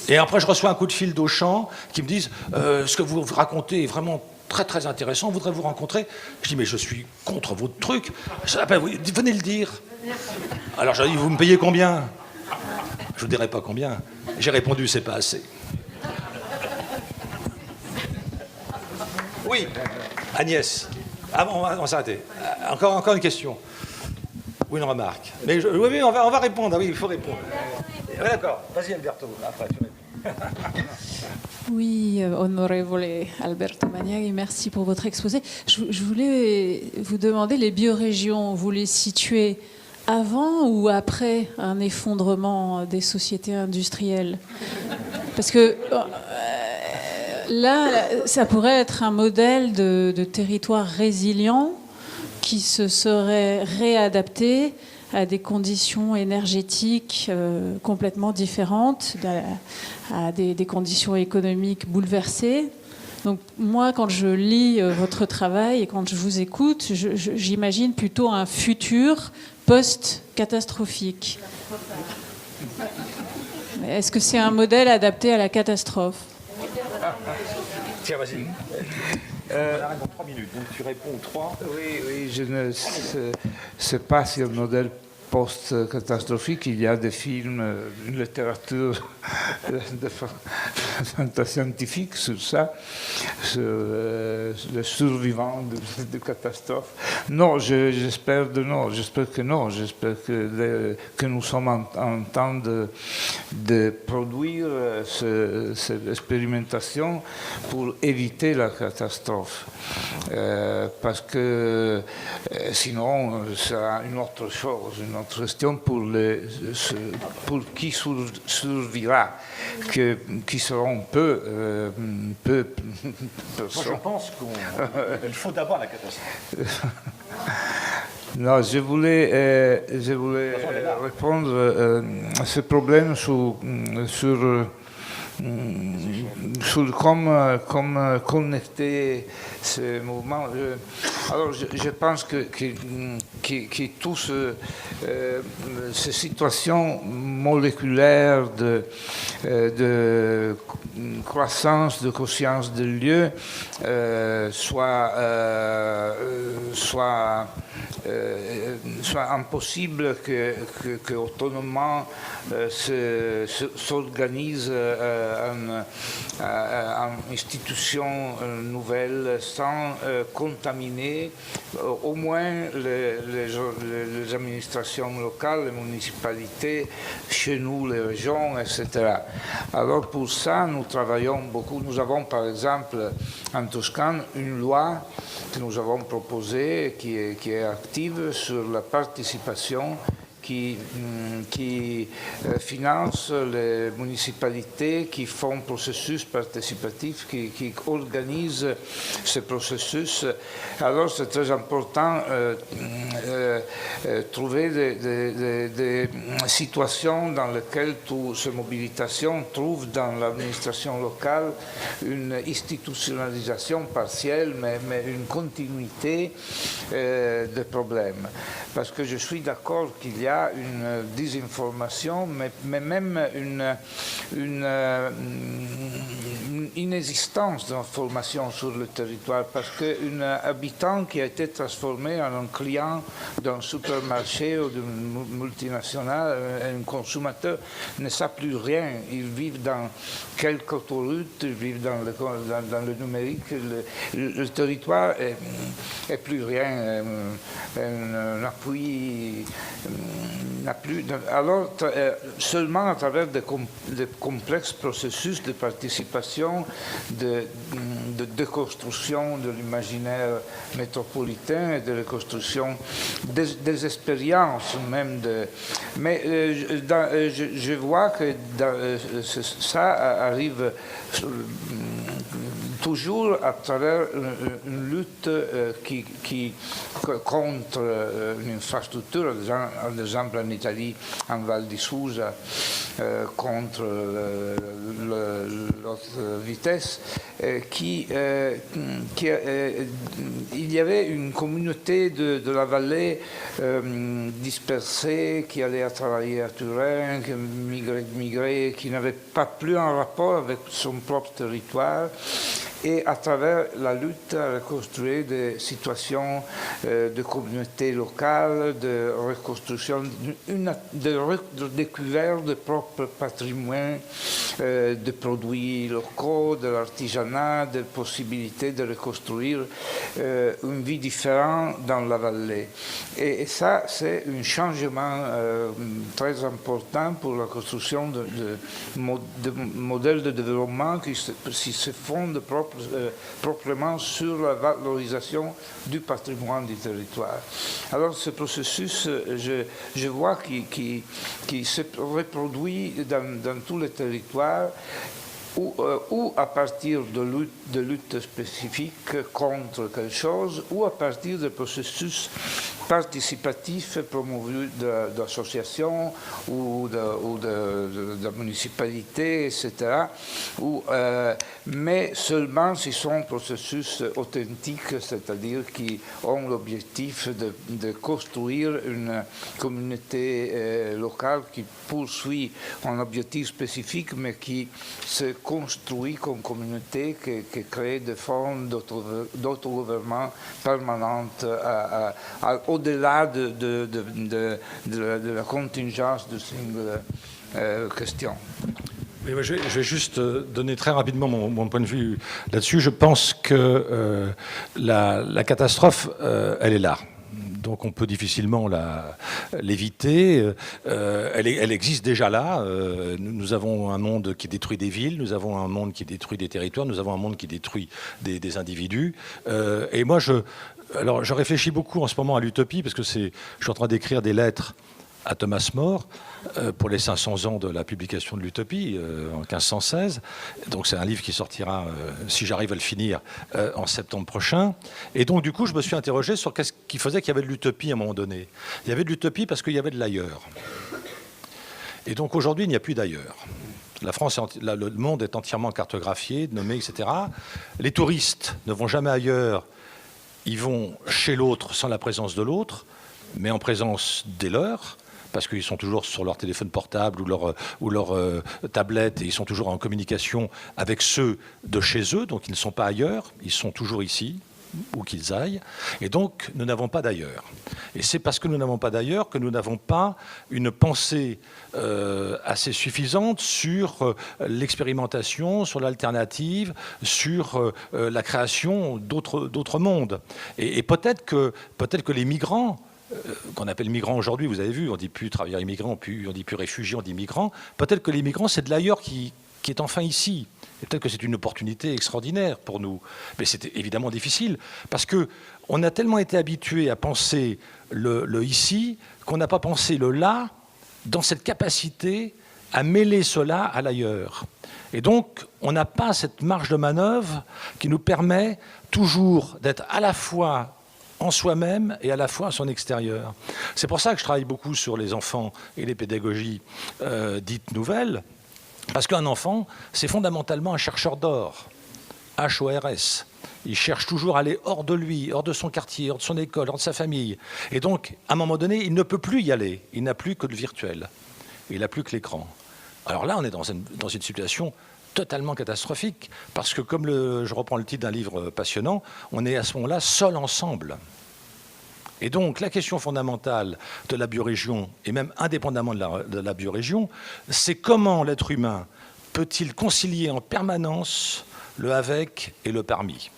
Et après, je reçois un coup de fil d'Auchan qui me disent ce que vous racontez est vraiment très très intéressant, on voudrait vous rencontrer. Je dis, mais je suis contre votre truc. Venez le dire. Alors j'ai dit, vous me payez combien? Je ne vous dirai pas combien. J'ai répondu, c'est pas assez. Oui, Agnès. Ah, on va s'arrêter. Encore une question. Oui, une remarque. Mais oui, on va répondre. Ah, oui, il faut répondre. Oui, d'accord. Vas-y, Alberto. Après, tu réponds. Oui, honorevole Alberto Maniaghi, merci pour votre exposé. Je voulais vous demander, les biorégions, vous les situez avant ou après un effondrement des sociétés industrielles? Parce que là, ça pourrait être un modèle de territoire résilient qui se serait réadapté à des conditions énergétiques complètement différentes, à des conditions économiques bouleversées. Donc moi, quand je lis votre travail et quand je vous écoute, j'imagine plutôt un futur post-catastrophique. Est-ce que c'est un modèle adapté à la catastrophe? Tiens, vas-y. On arrête dans 3 minutes, donc tu réponds 3. Oui, je ne sais pas si le modèle post-catastrophique, il y a des films, une littérature de scientifique sur ça, sur le survivant de catastrophe. Non, j'espère que non. J'espère que nous sommes en train de produire cette expérimentation pour éviter la catastrophe. Parce que sinon, ça sera une autre chose, une autre question pour qui survivra, qui seront peu personnes. Moi, je pense qu'il faut d'abord la catastrophe. Non, je voulais répondre à ce problème sur comme connecter ce mouvement. Alors je pense que toutes ces situations moléculaires de croissance de conscience de lieu soient impossibles que autonomement s'organise une institution nouvelle sans contaminer au moins les administrations locales, les municipalités, chez nous, les régions, etc. Alors pour ça, nous travaillons beaucoup. Nous avons par exemple en Toscane une loi que nous avons proposée qui est active sur la participation qui finance les municipalités qui font processus participatifs, qui organisent ce processus. Alors c'est très important trouver des situations dans lesquelles toutes ces mobilisations trouvent dans l'administration locale une institutionnalisation partielle, mais une continuité des problèmes. Parce que je suis d'accord qu'il y a une désinformation, mais même une inexistence d'information sur le territoire, parce qu'un habitant qui a été transformé en un client d'un supermarché ou d'une multinationale, un consommateur, ne sait plus rien. Ils vivent dans quelques autoroutes, ils vivent dans le numérique. Le territoire est plus rien, un appui. Alors, seulement à travers de complexes processus de participation, de déconstruction de l'imaginaire métropolitain et de reconstruction des expériences même. Mais je vois que ça arrive toujours à travers une lutte contre une infrastructure, par exemple en Italie, en Val di Susa, contre l'autre vitesse, il y avait une communauté de la vallée dispersée qui allait travailler à Turin, qui migrait, qui n'avait pas plus un rapport avec son propre territoire. Et à travers la lutte à reconstruire des situations de communautés locales, de reconstruction, de découverte de propre patrimoine, de produits locaux, de l'artisanat, de possibilités de reconstruire une vie différente dans la vallée. Et ça, c'est un changement très important pour la construction de modèles de développement qui se fondent proprement sur la valorisation du patrimoine du territoire. Alors ce processus, je vois qui se reproduit dans tous les territoires, ou à partir de luttes spécifiques contre quelque chose, ou à partir de processus participatifs promovis d'associations ou de municipalités, etc. Mais seulement s'ils sont processus authentiques, c'est-à-dire qui ont l'objectif de construire une communauté locale qui poursuit un objectif spécifique, mais qui se construit comme communauté, qui crée des formes d'autogouvernement permanente au-delà de la contingence de single question. Je vais juste donner très rapidement mon point de vue là-dessus. Je pense que la catastrophe, elle est là. Donc on peut difficilement l'éviter. Elle existe déjà là. Nous avons un monde qui détruit des villes, nous avons un monde qui détruit des territoires, nous avons un monde qui détruit des individus. Et moi, je réfléchis beaucoup en ce moment à l'utopie, parce que je suis en train d'écrire des lettres à Thomas More pour les 500 ans de la publication de l'Utopie en 1516. Donc c'est un livre qui sortira, si j'arrive à le finir, en septembre prochain. Et donc du coup, je me suis interrogé sur qu'est-ce qui faisait qu'il y avait de l'utopie à un moment donné. Il y avait de l'utopie parce qu'il y avait de l'ailleurs. Et donc aujourd'hui, il n'y a plus d'ailleurs. Le monde est entièrement cartographié, nommé, etc. Les touristes ne vont jamais ailleurs. Ils vont chez l'autre sans la présence de l'autre, mais en présence des leurs, parce qu'ils sont toujours sur leur téléphone portable ou leur tablette, et ils sont toujours en communication avec ceux de chez eux, donc ils ne sont pas ailleurs, ils sont toujours ici, où qu'ils aillent, et donc nous n'avons pas d'ailleurs. Et c'est parce que nous n'avons pas d'ailleurs que nous n'avons pas une pensée assez suffisante sur l'expérimentation, sur l'alternative, sur la création d'autres mondes. Et peut-être que les migrants, qu'on appelle migrants aujourd'hui, vous avez vu, on ne dit plus travailleurs immigrants, on ne dit plus réfugiés, on dit migrants, peut-être que les migrants, c'est de l'ailleurs qui est enfin ici. Et peut-être que c'est une opportunité extraordinaire pour nous. Mais c'est évidemment difficile, parce qu'on a tellement été habitué à penser le ici qu'on n'a pas pensé le là dans cette capacité à mêler cela à l'ailleurs. Et donc, on n'a pas cette marge de manœuvre qui nous permet toujours d'être à la fois en soi-même et à la fois à son extérieur. C'est pour ça que je travaille beaucoup sur les enfants et les pédagogies dites nouvelles. Parce qu'un enfant, c'est fondamentalement un chercheur d'or, H-O-R-S. Il cherche toujours à aller hors de lui, hors de son quartier, hors de son école, hors de sa famille. Et donc, à un moment donné, il ne peut plus y aller. Il n'a plus que le virtuel. Il n'a plus que l'écran. Alors là, on est dans une situation totalement catastrophique. Parce que, comme je reprends le titre d'un livre passionnant, on est à ce moment-là seul ensemble. Et donc, la question fondamentale de la biorégion, et même indépendamment de la biorégion, c'est comment l'être humain peut-il concilier en permanence le avec et le parmi.